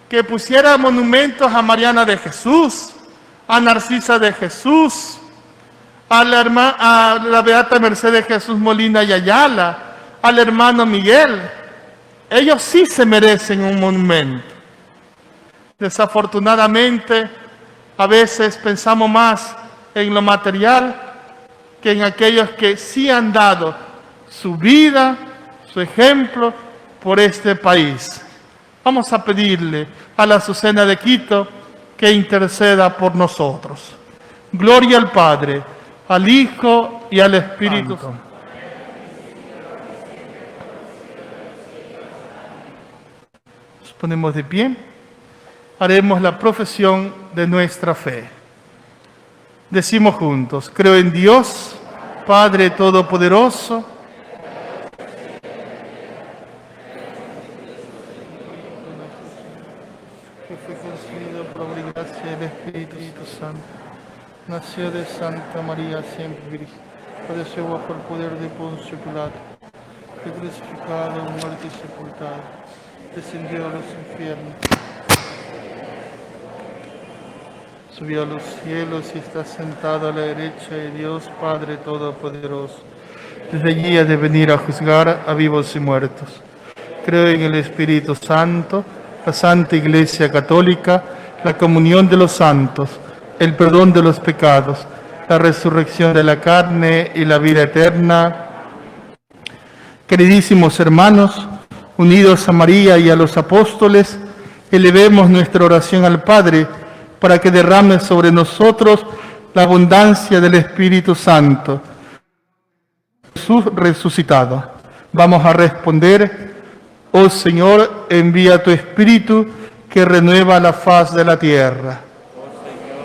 que pusiera monumentos a Mariana de Jesús, a Narcisa de Jesús, a la Beata Mercedes Jesús Molina y Ayala, al hermano Miguel. Ellos sí se merecen un monumento. Desafortunadamente, a veces pensamos más en lo material que en aquellos que sí han dado su vida, su ejemplo por este país. Vamos a pedirle a la Azucena de Quito que interceda por nosotros. Gloria al Padre, al Hijo y al Espíritu Santo. Nos ponemos de pie. Haremos la profesión de nuestra fe. Decimos juntos: creo en Dios, Padre Todopoderoso, que fue concebido por obra y gracia del Espíritu Santo. Nació de Santa María, siempre virgen. Padeció bajo el poder de Poncio Pilato. Fue crucificado, muerto y sepultado. Descendió a los infiernos. Subió a los cielos y está sentado a la derecha de Dios Padre Todopoderoso. Desde allí ha de venir a juzgar a vivos y muertos. Creo en el Espíritu Santo, la Santa Iglesia Católica, la comunión de los santos, el perdón de los pecados, la resurrección de la carne y la vida eterna. Queridísimos hermanos, unidos a María y a los apóstoles, elevemos nuestra oración al Padre para que derrame sobre nosotros la abundancia del Espíritu Santo. Jesús resucitado. Vamos a responder: oh Señor, envía tu Espíritu que renueva la faz de la tierra. Oh Señor,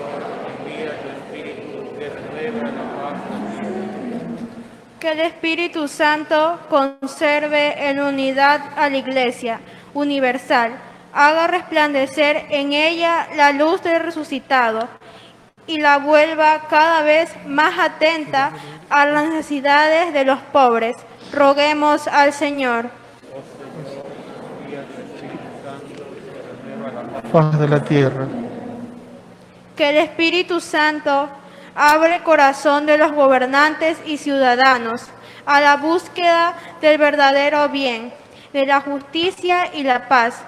Que el Espíritu Santo conserve en unidad a la Iglesia universal, haga resplandecer en ella la luz del resucitado y la vuelva cada vez más atenta a las necesidades de los pobres. Roguemos al Señor. Faz de la tierra. Que el Espíritu Santo abra el corazón de los gobernantes y ciudadanos a la búsqueda del verdadero bien, de la justicia y la paz.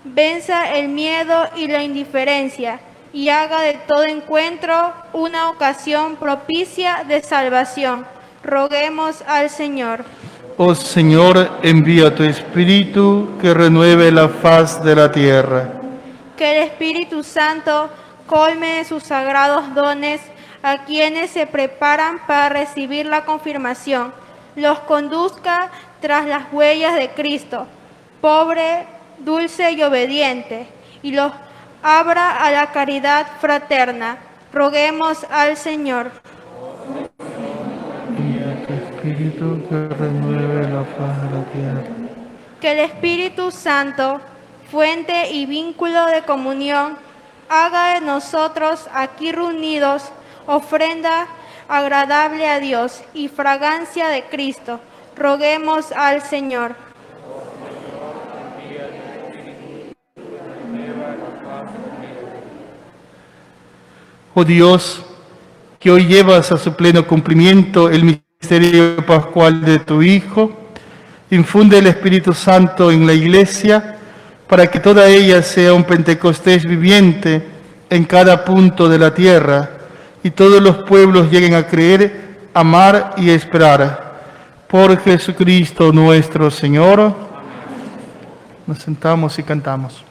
Venza el miedo y la indiferencia y haga de todo encuentro una ocasión propicia de salvación. Roguemos al Señor. Oh Señor, envía tu Espíritu que renueve la faz de la tierra. Que el Espíritu Santo colme de sus sagrados dones a quienes se preparan para recibir la confirmación, los conduzca tras las huellas de Cristo, pobre, dulce y obediente, y los abra a la caridad fraterna. Roguemos al Señor. Envía tu Espíritu que renueve la faz de la tierra. Que el Espíritu Santo, fuente y vínculo de comunión, haga de nosotros aquí reunidos ofrenda agradable a Dios y fragancia de Cristo. Roguemos al Señor. Oh Dios, que hoy llevas a su pleno cumplimiento el misterio pascual de tu Hijo, infunde el Espíritu Santo en la Iglesia para que toda ella sea un Pentecostés viviente en cada punto de la tierra y todos los pueblos lleguen a creer, amar y esperar. Por Jesucristo nuestro Señor. Nos sentamos y cantamos.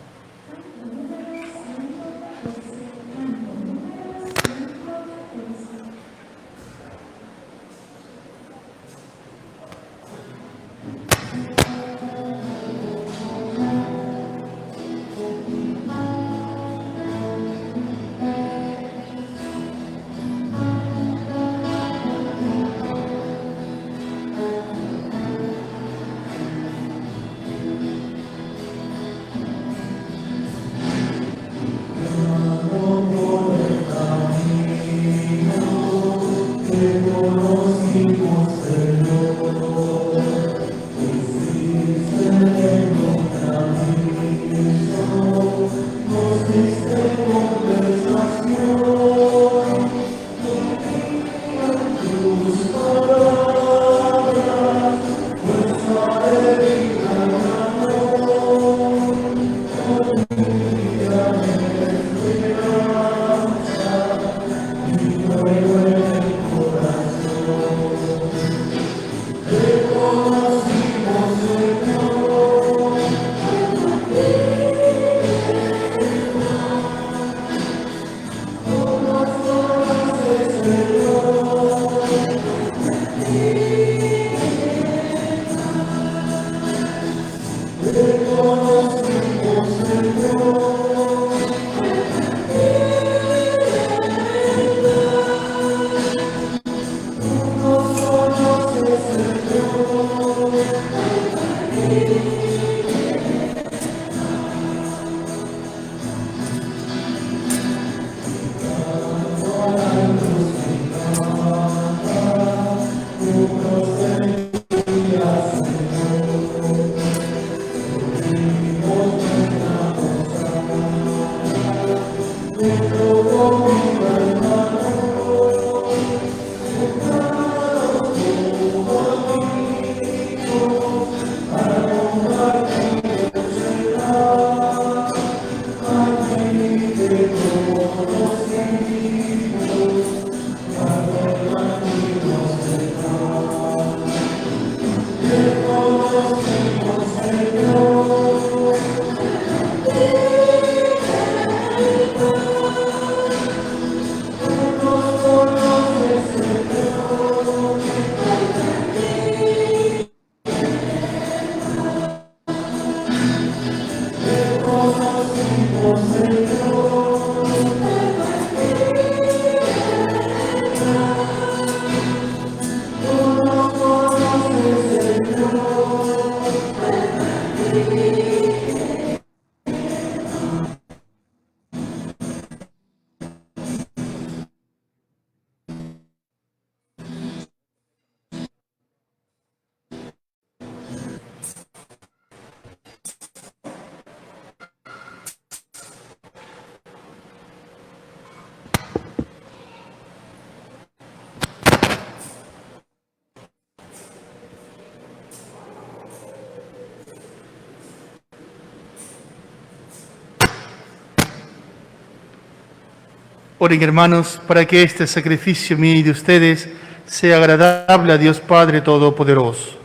Oren, hermanos, para que este sacrificio mío y de ustedes sea agradable a Dios Padre Todopoderoso.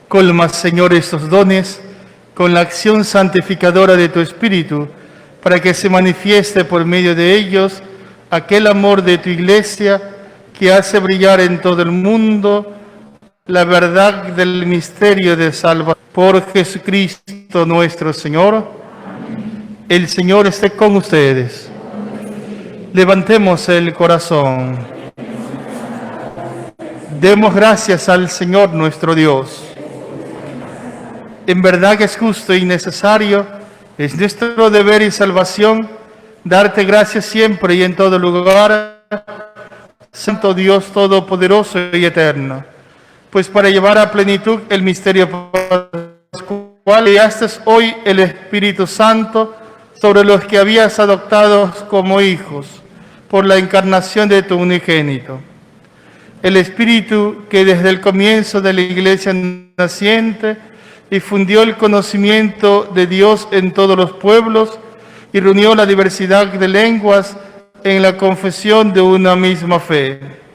Colma, Señor, estos dones con la acción santificadora de tu Espíritu, para que se manifieste por medio de ellos aquel amor de tu Iglesia que hace brillar en todo el mundo la verdad del misterio de salvación. Por Jesucristo nuestro Señor. El Señor esté con ustedes. Levantemos el corazón. Demos gracias al Señor nuestro Dios. En verdad que es justo y necesario, es nuestro deber y salvación, darte gracias siempre y en todo lugar, Santo Dios Todopoderoso y Eterno. Pues para llevar a plenitud el misterio pascual, enviaste hoy el Espíritu Santo sobre los que habías adoptado como hijos, por la encarnación de tu unigénito. El Espíritu que desde el comienzo de la Iglesia naciente difundió el conocimiento de Dios en todos los pueblos y reunió la diversidad de lenguas en la confesión de una misma fe.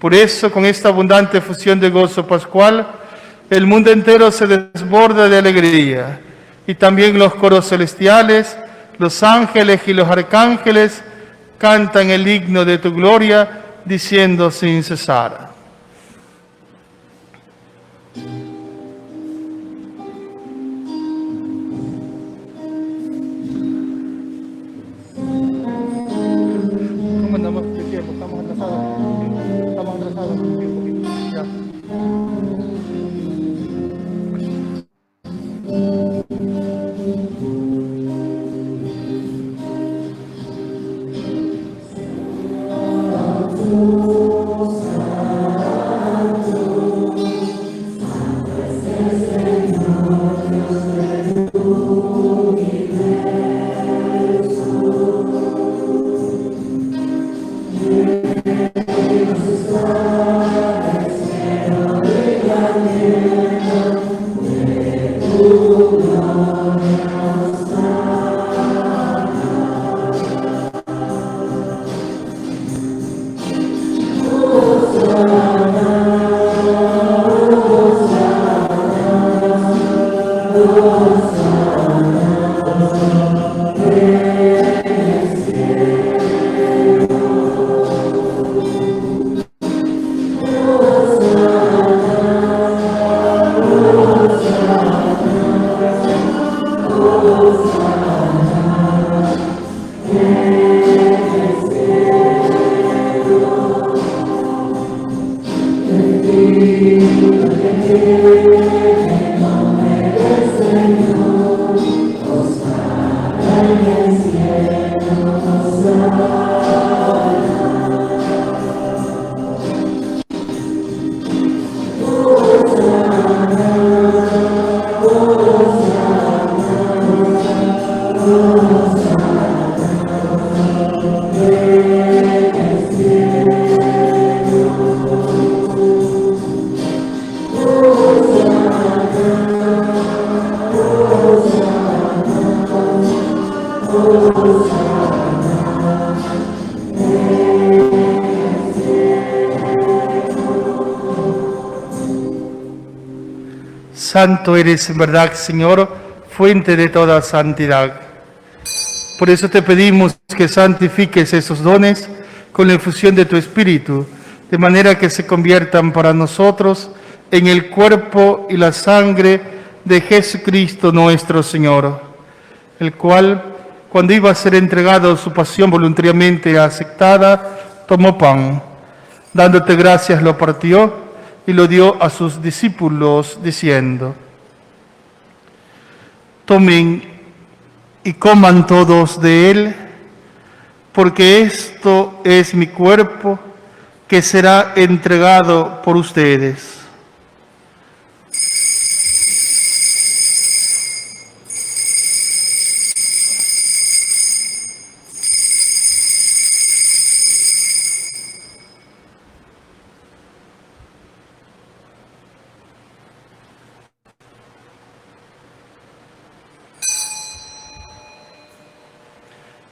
Por eso, con esta abundante fusión de gozo pascual, el mundo entero se desborda de alegría, y también los coros celestiales, los ángeles y los arcángeles cantan el himno de tu gloria, diciendo sin cesar. ¿Cómo andamos de tiempo? ¿Estamos atrasados? Estamos atrasados un poquito. Ya. Santo eres en verdad, Señor, fuente de toda santidad. Por eso te pedimos que santifiques esos dones con la infusión de tu Espíritu, de manera que se conviertan para nosotros en el cuerpo y la sangre de Jesucristo nuestro Señor, el cual, cuando iba a ser entregado su pasión voluntariamente aceptada, tomó pan. Dándote gracias, lo partió y lo dio a sus discípulos, diciendo: tomen y coman todos de él, porque esto es mi cuerpo, que será entregado por ustedes.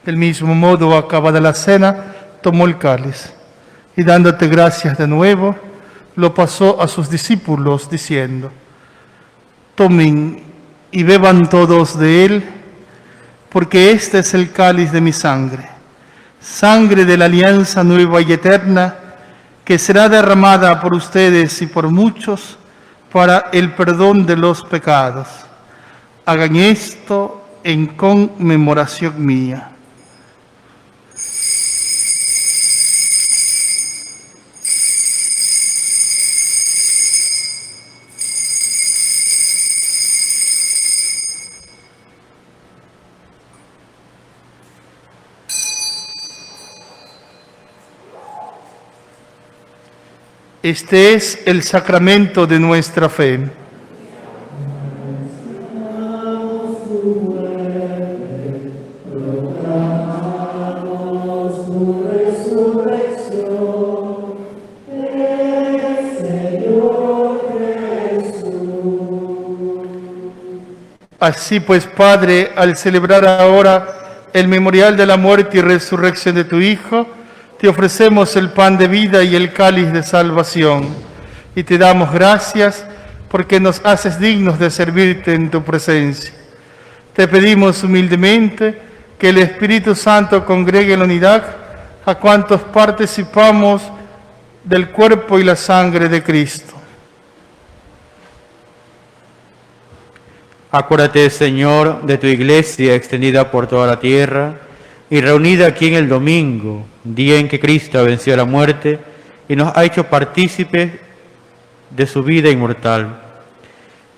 Del mismo modo, acabada la cena, tomó el cáliz y dándote gracias de nuevo, lo pasó a sus discípulos diciendo: tomen y beban todos de él, porque este es el cáliz de mi sangre, sangre de la alianza nueva y eterna, que será derramada por ustedes y por muchos para el perdón de los pecados. Hagan esto en conmemoración mía. Este es el sacramento de nuestra fe. Así pues, Padre, al celebrar ahora el memorial de la muerte y resurrección de tu Hijo, te ofrecemos el pan de vida y el cáliz de salvación, y te damos gracias porque nos haces dignos de servirte en tu presencia. Te pedimos humildemente que el Espíritu Santo congregue en la unidad a cuantos participamos del cuerpo y la sangre de Cristo. Acuérdate, Señor, de tu iglesia extendida por toda la tierra y reunida aquí en el domingo, día en que Cristo venció la muerte y nos ha hecho partícipes de su vida inmortal.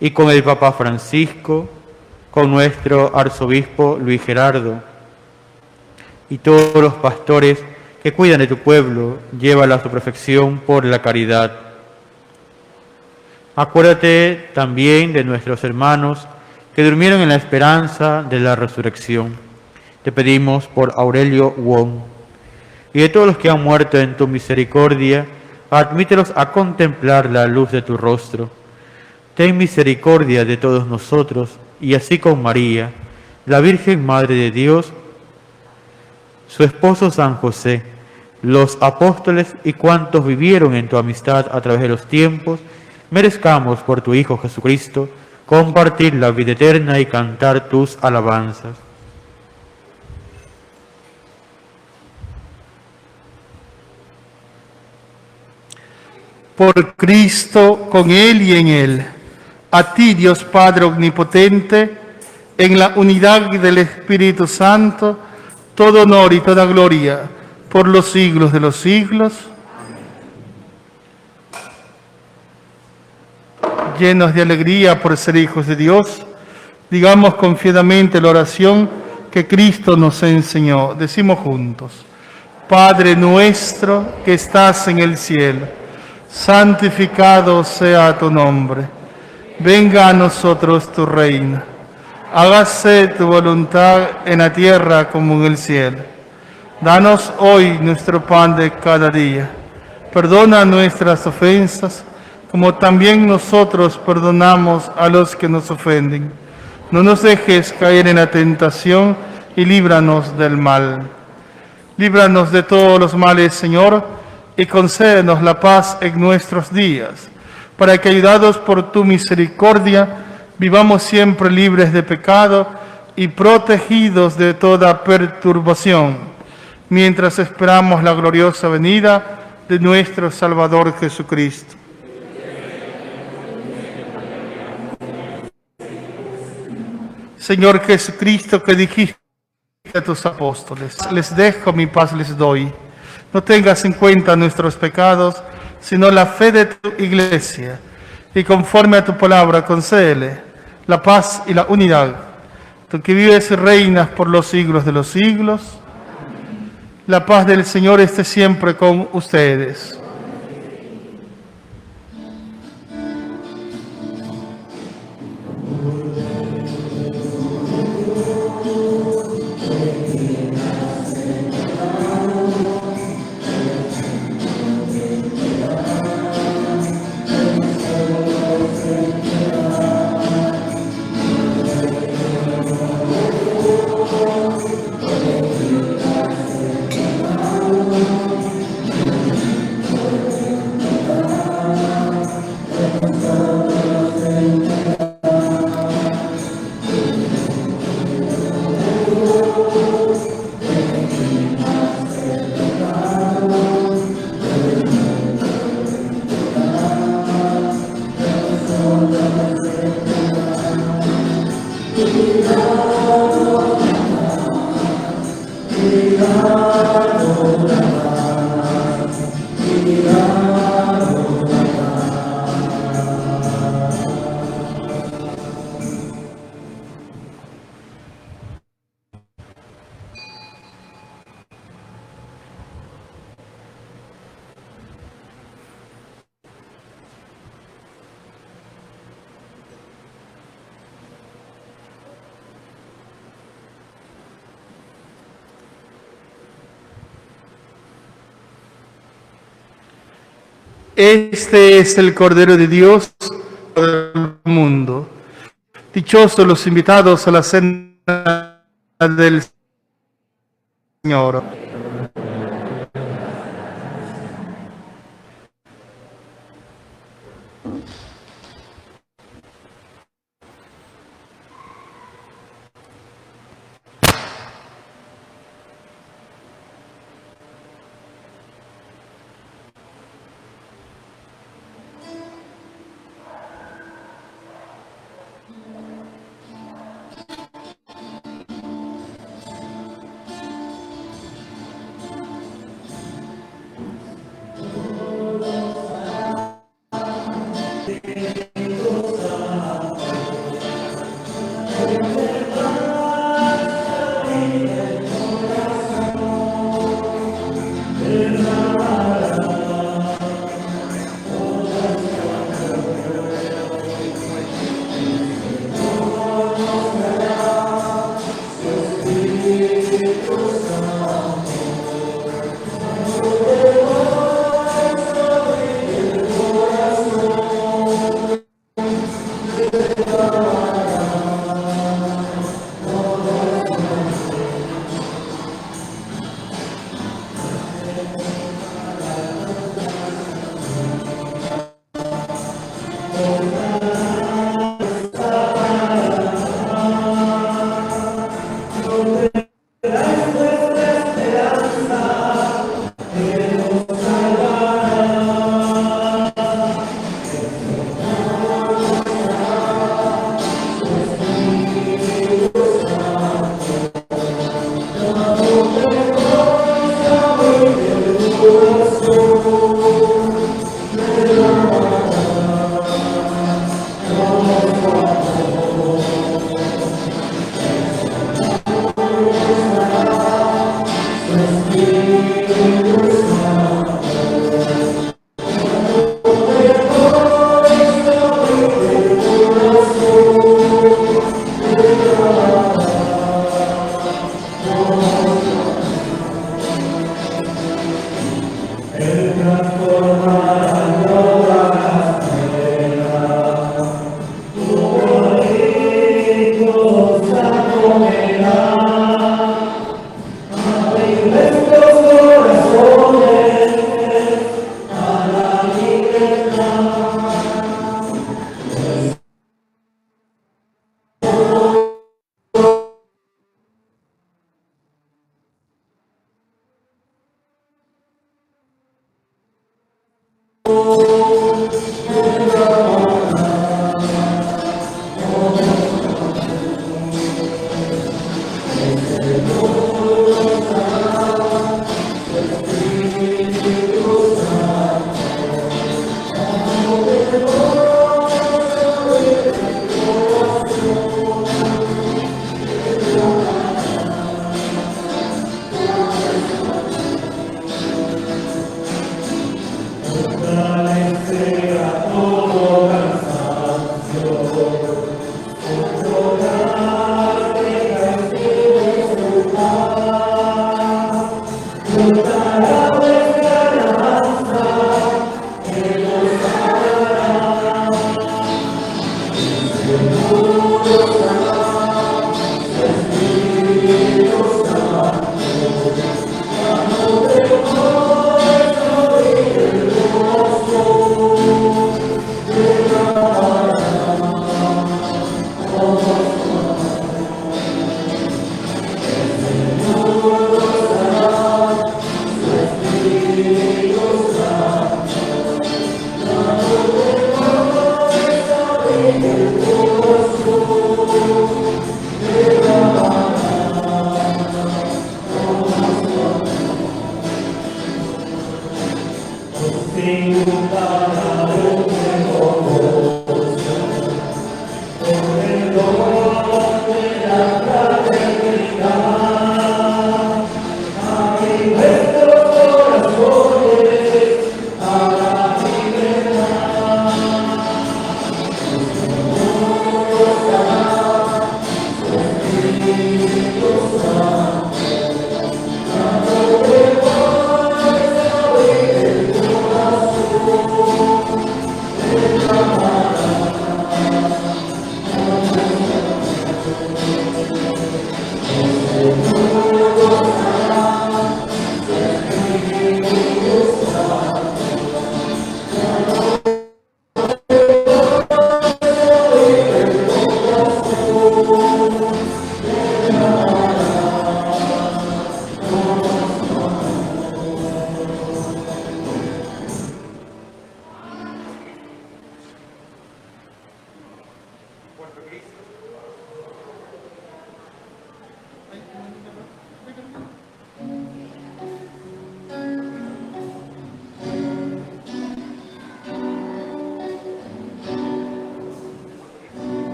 Y con el Papa Francisco, con nuestro arzobispo Luis Gerardo y todos los pastores que cuidan de tu pueblo, llévala a su perfección por la caridad. Acuérdate también de nuestros hermanos que durmieron en la esperanza de la resurrección. Te pedimos por Aurelio Wong y de todos los que han muerto en tu misericordia, admítelos a contemplar la luz de tu rostro. Ten misericordia de todos nosotros, y así con María, la Virgen Madre de Dios, su esposo San José, los apóstoles y cuantos vivieron en tu amistad a través de los tiempos, merezcamos por tu Hijo Jesucristo compartir la vida eterna y cantar tus alabanzas. Por Cristo, con Él y en Él, a ti, Dios Padre Omnipotente, en la unidad del Espíritu Santo, todo honor y toda gloria por los siglos de los siglos. Llenos de alegría por ser hijos de Dios, digamos confiadamente la oración que Cristo nos enseñó. Decimos juntos: Padre nuestro que estás en el cielo, santificado sea tu nombre. Venga a nosotros tu reino. Hágase tu voluntad en la tierra como en el cielo. Danos hoy nuestro pan de cada día. Perdona nuestras ofensas, como también nosotros perdonamos a los que nos ofenden. No nos dejes caer en la tentación y líbranos del mal. Líbranos de todos los males, Señor, y concédenos la paz en nuestros días, para que, ayudados por tu misericordia, vivamos siempre libres de pecado y protegidos de toda perturbación, mientras esperamos la gloriosa venida de nuestro Salvador Jesucristo. Señor Jesucristo, que dijiste a tus apóstoles. Les dejo mi paz, les doy. No tengas en cuenta nuestros pecados, sino la fe de tu iglesia. Y conforme a tu palabra, concédele la paz y la unidad. Tú que vives y reinas por los siglos de los siglos, la paz del Señor esté siempre con ustedes. Este es el Cordero de Dios del mundo. Dichosos los invitados a la cena del Señor.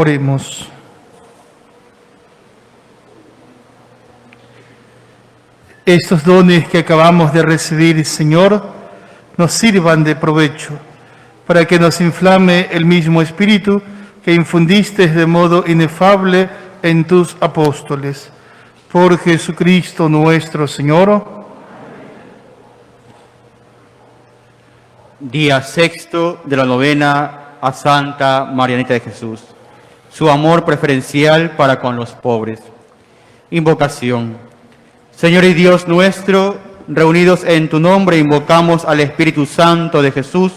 Oremos. Estos dones que acabamos de recibir, Señor, nos sirvan de provecho, para que nos inflame el mismo Espíritu que infundiste de modo inefable en tus apóstoles. Por Jesucristo nuestro Señor. Día sexto de la novena a Santa Marianita de Jesús. Su amor preferencial para con los pobres. Invocación. Señor y Dios nuestro, reunidos en tu nombre, invocamos al Espíritu Santo de Jesús,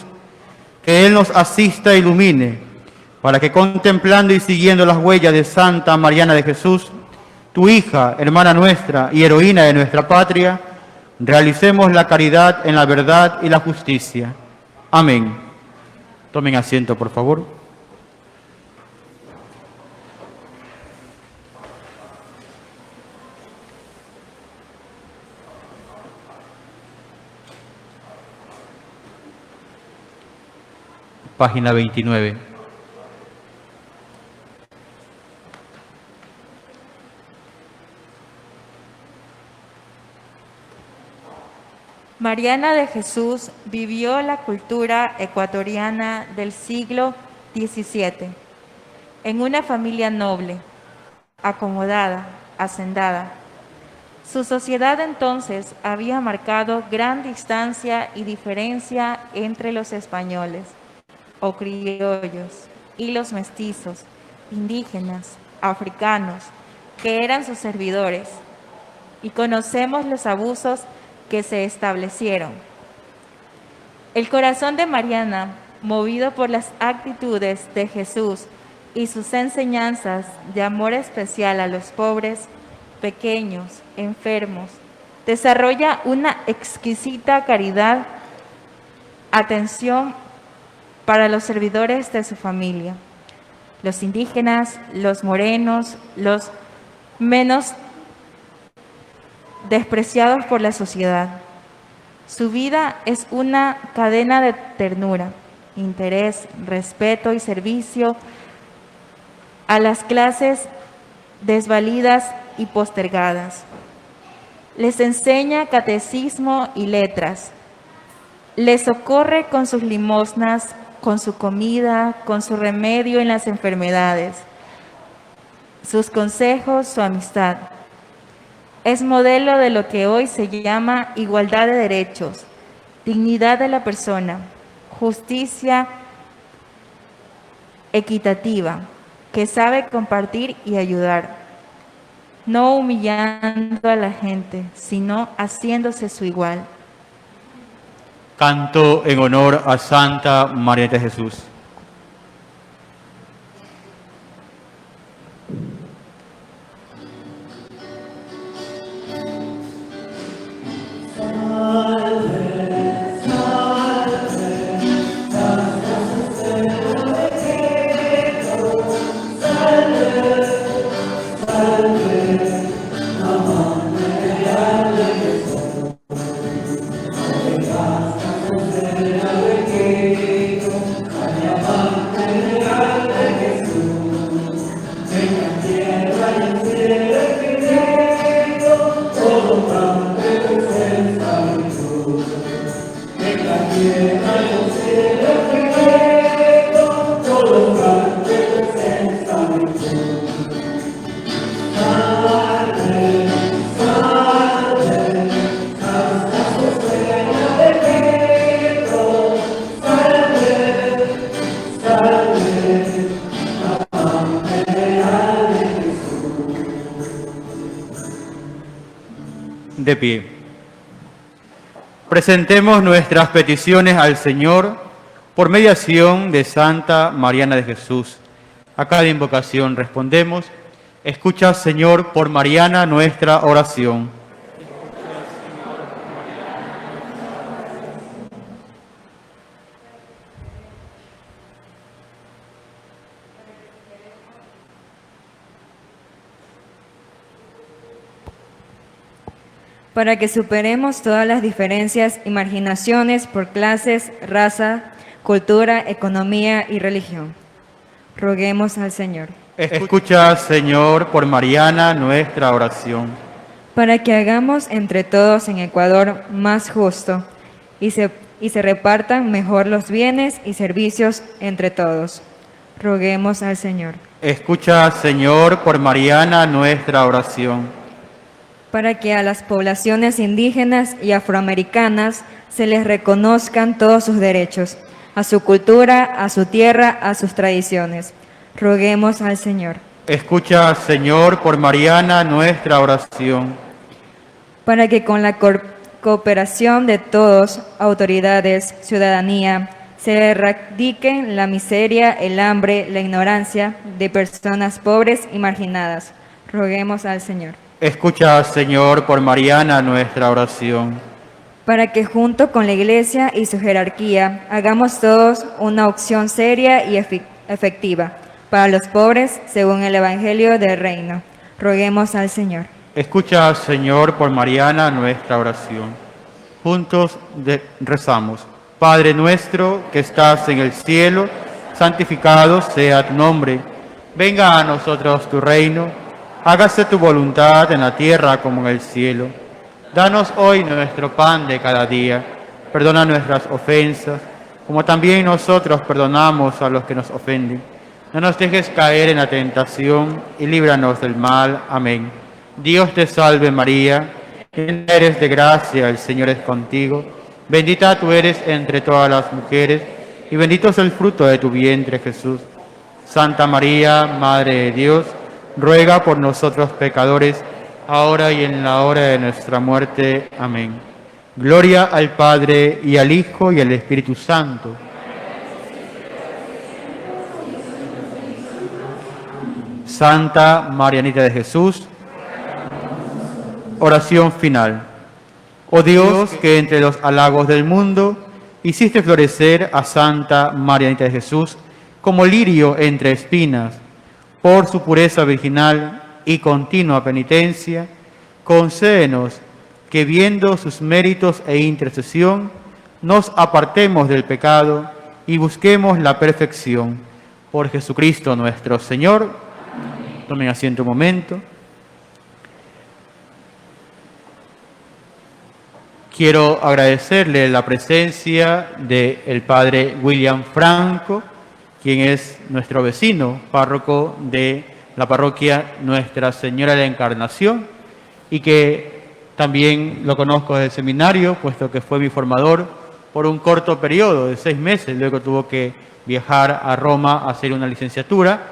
que Él nos asista e ilumine, para que contemplando y siguiendo las huellas de Santa Mariana de Jesús, tu hija, hermana nuestra y heroína de nuestra patria, realicemos la caridad en la verdad y la justicia. Amén. Tomen asiento, por favor. Página 29. Mariana de Jesús vivió la cultura ecuatoriana del siglo XVII en una familia noble, acomodada, hacendada. Su sociedad entonces había marcado gran distancia y diferencia entre los españoles o criollos y los mestizos, indígenas, africanos, que eran sus servidores, y conocemos los abusos que se establecieron. El corazón de Mariana, movido por las actitudes de Jesús y sus enseñanzas de amor especial a los pobres, pequeños, enfermos, desarrolla una exquisita caridad, atención para los servidores de su familia, los indígenas, los morenos, los menos despreciados por la sociedad. Su vida es una cadena de ternura, interés, respeto y servicio a las clases desvalidas y postergadas. Les enseña catecismo y letras. Les socorre con sus limosnas, con su comida, con su remedio en las enfermedades, sus consejos, su amistad. Es modelo de lo que hoy se llama igualdad de derechos, dignidad de la persona, justicia equitativa, que sabe compartir y ayudar, no humillando a la gente, sino haciéndose su igual. Canto en honor a Santa Marianita de Jesús. De pie. Presentemos nuestras peticiones al Señor por mediación de Santa Mariana de Jesús. A cada invocación respondemos: escucha, Señor, por Mariana nuestra oración. Para que superemos todas las diferencias y marginaciones por clases, raza, cultura, economía y religión. Roguemos al Señor. Escucha, Señor, por Mariana nuestra oración. Para que hagamos entre todos en Ecuador más justo y se repartan mejor los bienes y servicios entre todos. Roguemos al Señor. Escucha, Señor, por Mariana nuestra oración. Para que a las poblaciones indígenas y afroamericanas se les reconozcan todos sus derechos, a su cultura, a su tierra, a sus tradiciones. Roguemos al Señor. Escucha, Señor, por Mariana nuestra oración. Para que con la cooperación de todos, autoridades, ciudadanía, se erradiquen la miseria, el hambre, la ignorancia de personas pobres y marginadas. Roguemos al Señor. Escucha, Señor, por Mariana nuestra oración. Para que junto con la Iglesia y su jerarquía hagamos todos una opción seria y efectiva para los pobres según el Evangelio del Reino. Roguemos al Señor. Escucha, Señor, por Mariana nuestra oración. Juntos rezamos. Padre nuestro que estás en el cielo, santificado sea tu nombre. Venga a nosotros tu reino. Hágase tu voluntad en la tierra como en el cielo. Danos hoy nuestro pan de cada día. Perdona nuestras ofensas, como también nosotros perdonamos a los que nos ofenden. No nos dejes caer en la tentación y líbranos del mal. Amén. Dios te salve María, llena eres de gracia, el Señor es contigo. Bendita tú eres entre todas las mujeres, y bendito es el fruto de tu vientre, Jesús. Santa María, Madre de Dios, ruega por nosotros pecadores, ahora y en la hora de nuestra muerte. Amén. Gloria al Padre, y al Hijo, y al Espíritu Santo. Santa Marianita de Jesús, oración final. Oh Dios, que entre los halagos del mundo hiciste florecer a Santa Marianita de Jesús como lirio entre espinas, por su pureza virginal y continua penitencia, concédenos que viendo sus méritos e intercesión, nos apartemos del pecado y busquemos la perfección. Por Jesucristo nuestro Señor. Tomen asiento un momento. Quiero agradecerle la presencia del padre William Franco, quien es nuestro vecino, párroco de la parroquia Nuestra Señora de la Encarnación, y que también lo conozco desde el seminario, puesto que fue mi formador por un corto periodo de 6 meses. Luego tuvo que viajar a Roma a hacer una licenciatura,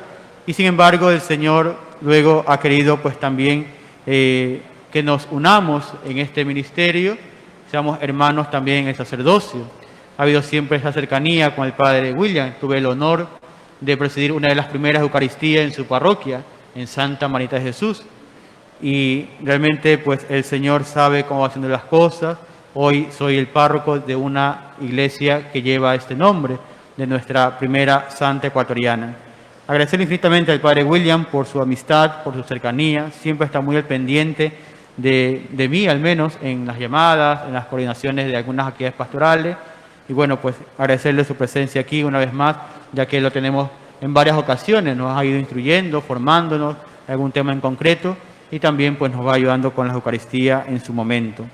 y sin embargo el Señor luego ha querido pues también que nos unamos en este ministerio, seamos hermanos también en el sacerdocio. Ha habido siempre esa cercanía con el padre William. Tuve el honor de presidir una de las primeras Eucaristías en su parroquia, en Santa Marianita de Jesús. Y realmente pues el Señor sabe cómo va haciendo las cosas. Hoy soy el párroco de una iglesia que lleva este nombre, de nuestra primera santa ecuatoriana. Agradecerle infinitamente al padre William por su amistad, por su cercanía. Siempre está muy al pendiente de mí, al menos, en las llamadas, en las coordinaciones de algunas actividades pastorales. Y bueno, pues agradecerle su presencia aquí una vez más, ya que lo tenemos en varias ocasiones. Nos ha ido instruyendo, formándonos en algún tema en concreto, y también pues nos va ayudando con la Eucaristía en su momento.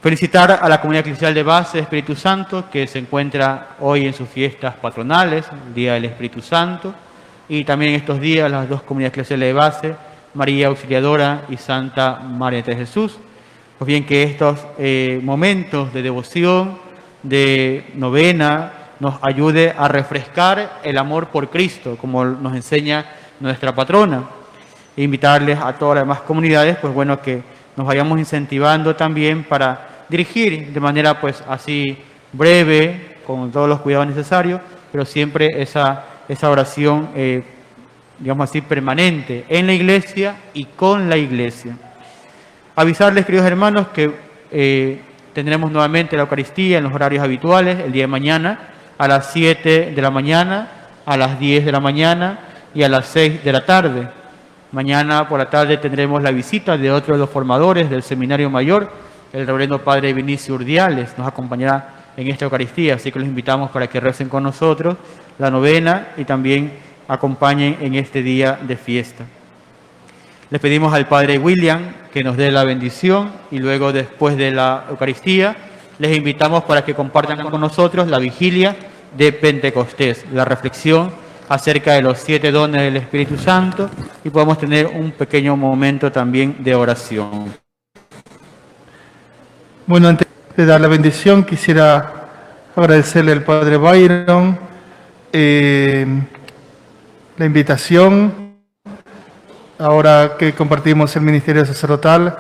Felicitar a la comunidad eclesial de base de Espíritu Santo, que se encuentra hoy en sus fiestas patronales, el Día del Espíritu Santo, y también en estos días las dos comunidades eclesiales de base, María Auxiliadora y Santa María de Jesús. Pues bien, que estos momentos de devoción, de novena, nos ayude a refrescar el amor por Cristo, como nos enseña nuestra patrona. E invitarles a todas las demás comunidades, pues bueno, que nos vayamos incentivando también para dirigir de manera pues así breve, con todos los cuidados necesarios, pero siempre esa oración digamos así, permanente en la iglesia y con la iglesia. Avisarles, queridos hermanos, que tendremos nuevamente la Eucaristía en los horarios habituales el día de mañana, a las 7 de la mañana, a las 10 de la mañana y a las 6 de la tarde. Mañana por la tarde tendremos la visita de otro de los formadores del Seminario Mayor, el reverendo padre Vinicio Urdiales. Nos acompañará en esta Eucaristía, así que los invitamos para que recen con nosotros la novena y también acompañen en este día de fiesta. Les pedimos al Padre William que nos dé la bendición y luego, después de la Eucaristía, les invitamos para que compartan con nosotros la vigilia de Pentecostés, la reflexión acerca de los 7 dones del Espíritu Santo, y podamos tener un pequeño momento también de oración. Bueno, antes de dar la bendición, quisiera agradecerle al Padre Byron la invitación. Ahora que compartimos el ministerio sacerdotal,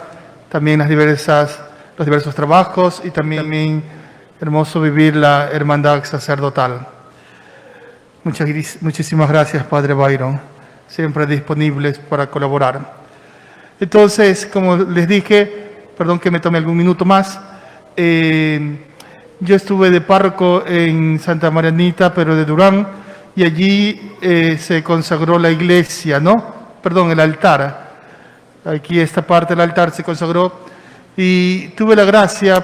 también los diversos trabajos, y también hermoso vivir la hermandad sacerdotal. Muchísimas gracias, Padre Byron, siempre disponibles para colaborar. Entonces, como les dije, perdón que me tome algún minuto más, yo estuve de párroco en Santa Marianita, pero de Durán, y allí se consagró la iglesia, el altar. Aquí esta parte del altar se consagró, y tuve la gracia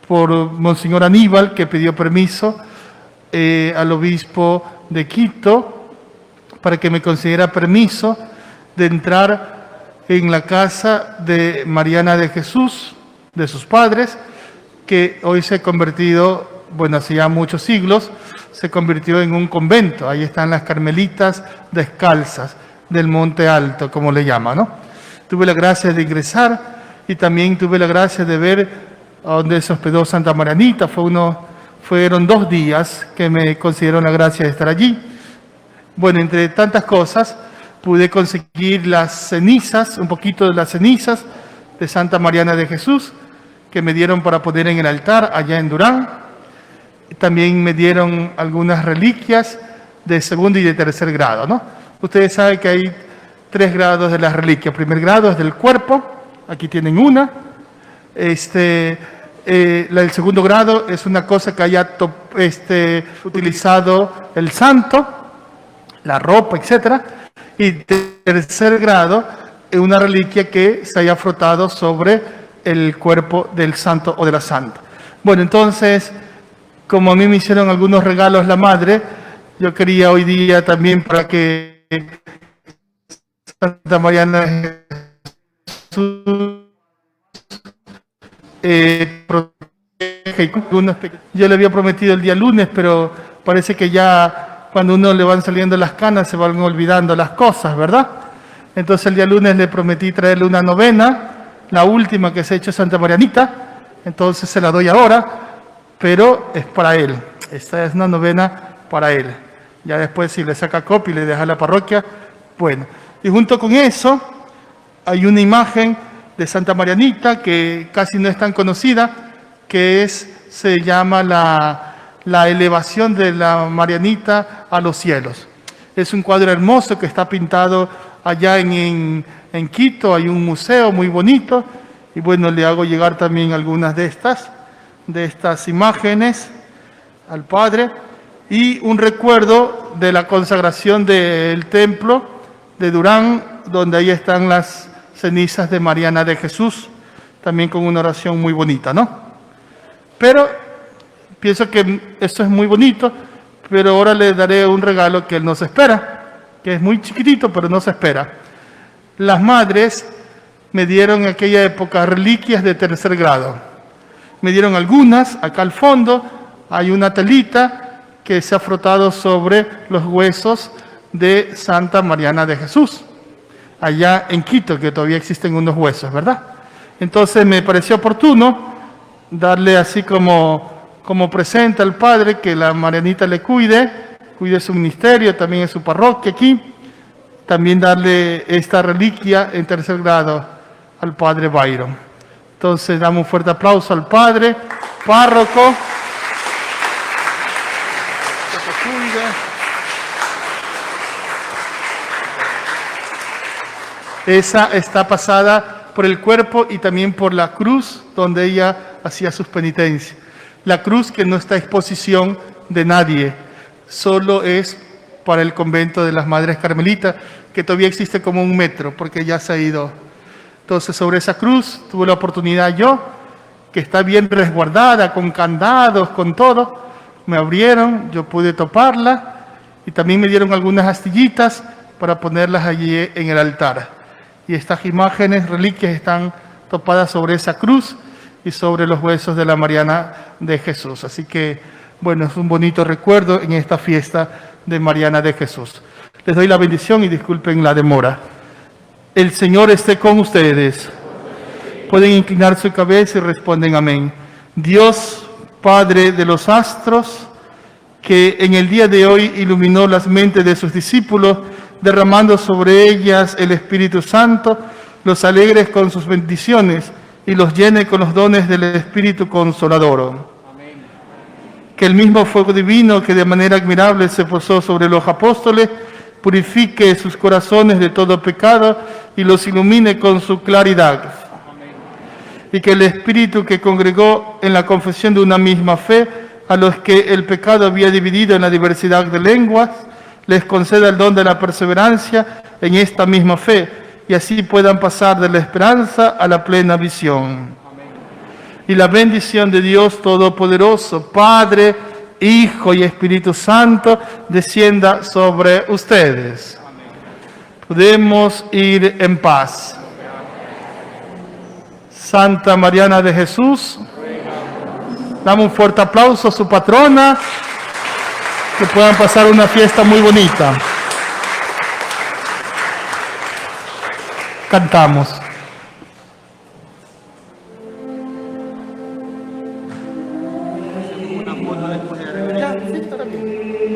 por Monseñor Aníbal, que pidió permiso al obispo de Quito para que me concediera permiso de entrar en la casa de Mariana de Jesús, de sus padres, que hoy se ha convertido, hace ya muchos siglos, se convirtió en un convento. Ahí están las Carmelitas Descalzas del Monte Alto, como le llaman, Tuve la gracia de ingresar, y también tuve la gracia de ver a donde se hospedó Santa Marianita. Fueron 2 días que me concedieron la gracia de estar allí. Bueno, entre tantas cosas, pude conseguir las cenizas, un poquito de las cenizas de Santa Mariana de Jesús, que me dieron para poner en el altar allá en Durán. También me dieron algunas reliquias de 2º y de 3er grado, Ustedes saben que hay 3 grados de las reliquias. El primer grado es del cuerpo, aquí tienen una. El 2º grado es una cosa que haya utilizado el santo, la ropa, etc. Y 3er grado es una reliquia que se haya frotado sobre el cuerpo del santo o de la santa. Bueno, entonces, como a mí me hicieron algunos regalos la madre, yo quería hoy día también, para que Santa Mariana de Jesús yo le había prometido el día lunes, pero parece que ya cuando uno le van saliendo las canas se van olvidando las cosas, ¿verdad? Entonces el día lunes le prometí traerle una novena, la última que se ha hecho Santa Marianita, entonces se la doy ahora, pero es para él. Esta es una novena para él. Ya después, si le saca copia y le deja a la parroquia, bueno. Y junto con eso hay una imagen de Santa Marianita que casi no es tan conocida, que se llama la elevación de la Marianita a los cielos. Es un cuadro hermoso que está pintado allá en Quito. Hay un museo muy bonito, y bueno, le hago llegar también algunas de estas imágenes al Padre, y un recuerdo de la consagración del templo de Durán, donde ahí están las cenizas de Mariana de Jesús, también con una oración muy bonita, Pero pienso que esto es muy bonito, pero ahora le daré un regalo que él no se espera, que es muy chiquitito, pero no se espera. Las madres me dieron en aquella época reliquias de 3er grado. Me dieron algunas. Acá al fondo hay una telita que se ha frotado sobre los huesos de Santa Mariana de Jesús, allá en Quito, que todavía existen unos huesos, ¿verdad? Entonces me pareció oportuno darle así como presente al Padre, que la Marianita le cuide su ministerio, también en su parroquia aquí, también darle esta reliquia en 3er grado al Padre Byron. Entonces damos un fuerte aplauso al Padre, párroco, que te cuide. Esa está pasada por el cuerpo y también por la cruz donde ella hacía sus penitencias. La cruz que no está a exposición de nadie, solo es para el convento de las Madres Carmelitas, que todavía existe como 1 metro, porque ya se ha ido. Entonces, sobre esa cruz tuve la oportunidad yo que está bien resguardada, con candados, con todo. Me abrieron, yo pude toparla y también me dieron algunas astillitas para ponerlas allí en el altar. Y estas imágenes, reliquias, están topadas sobre esa cruz y sobre los huesos de la Mariana de Jesús. Así que, bueno, es un bonito recuerdo en esta fiesta de Mariana de Jesús. Les doy la bendición y disculpen la demora. El Señor esté con ustedes. Pueden inclinar su cabeza y responden amén. Dios, Padre de los astros, que en el día de hoy iluminó las mentes de sus discípulos, derramando sobre ellas el Espíritu Santo, los alegres con sus bendiciones y los llene con los dones del Espíritu Consolador. Amén. Que el mismo fuego divino que de manera admirable se posó sobre los apóstoles, purifique sus corazones de todo pecado y los ilumine con su claridad. Amén. Y que el Espíritu que congregó en la confesión de una misma fe a los que el pecado había dividido en la diversidad de lenguas, les conceda el don de la perseverancia en esta misma fe, y así puedan pasar de la esperanza a la plena visión. Amén. Y la bendición de Dios Todopoderoso, Padre, Hijo y Espíritu Santo, descienda sobre ustedes. Amén. Podemos ir en paz. Santa Mariana de Jesús, damos un fuerte aplauso a su patrona, que puedan pasar una fiesta muy bonita. Cantamos. Ya, sí, está bien.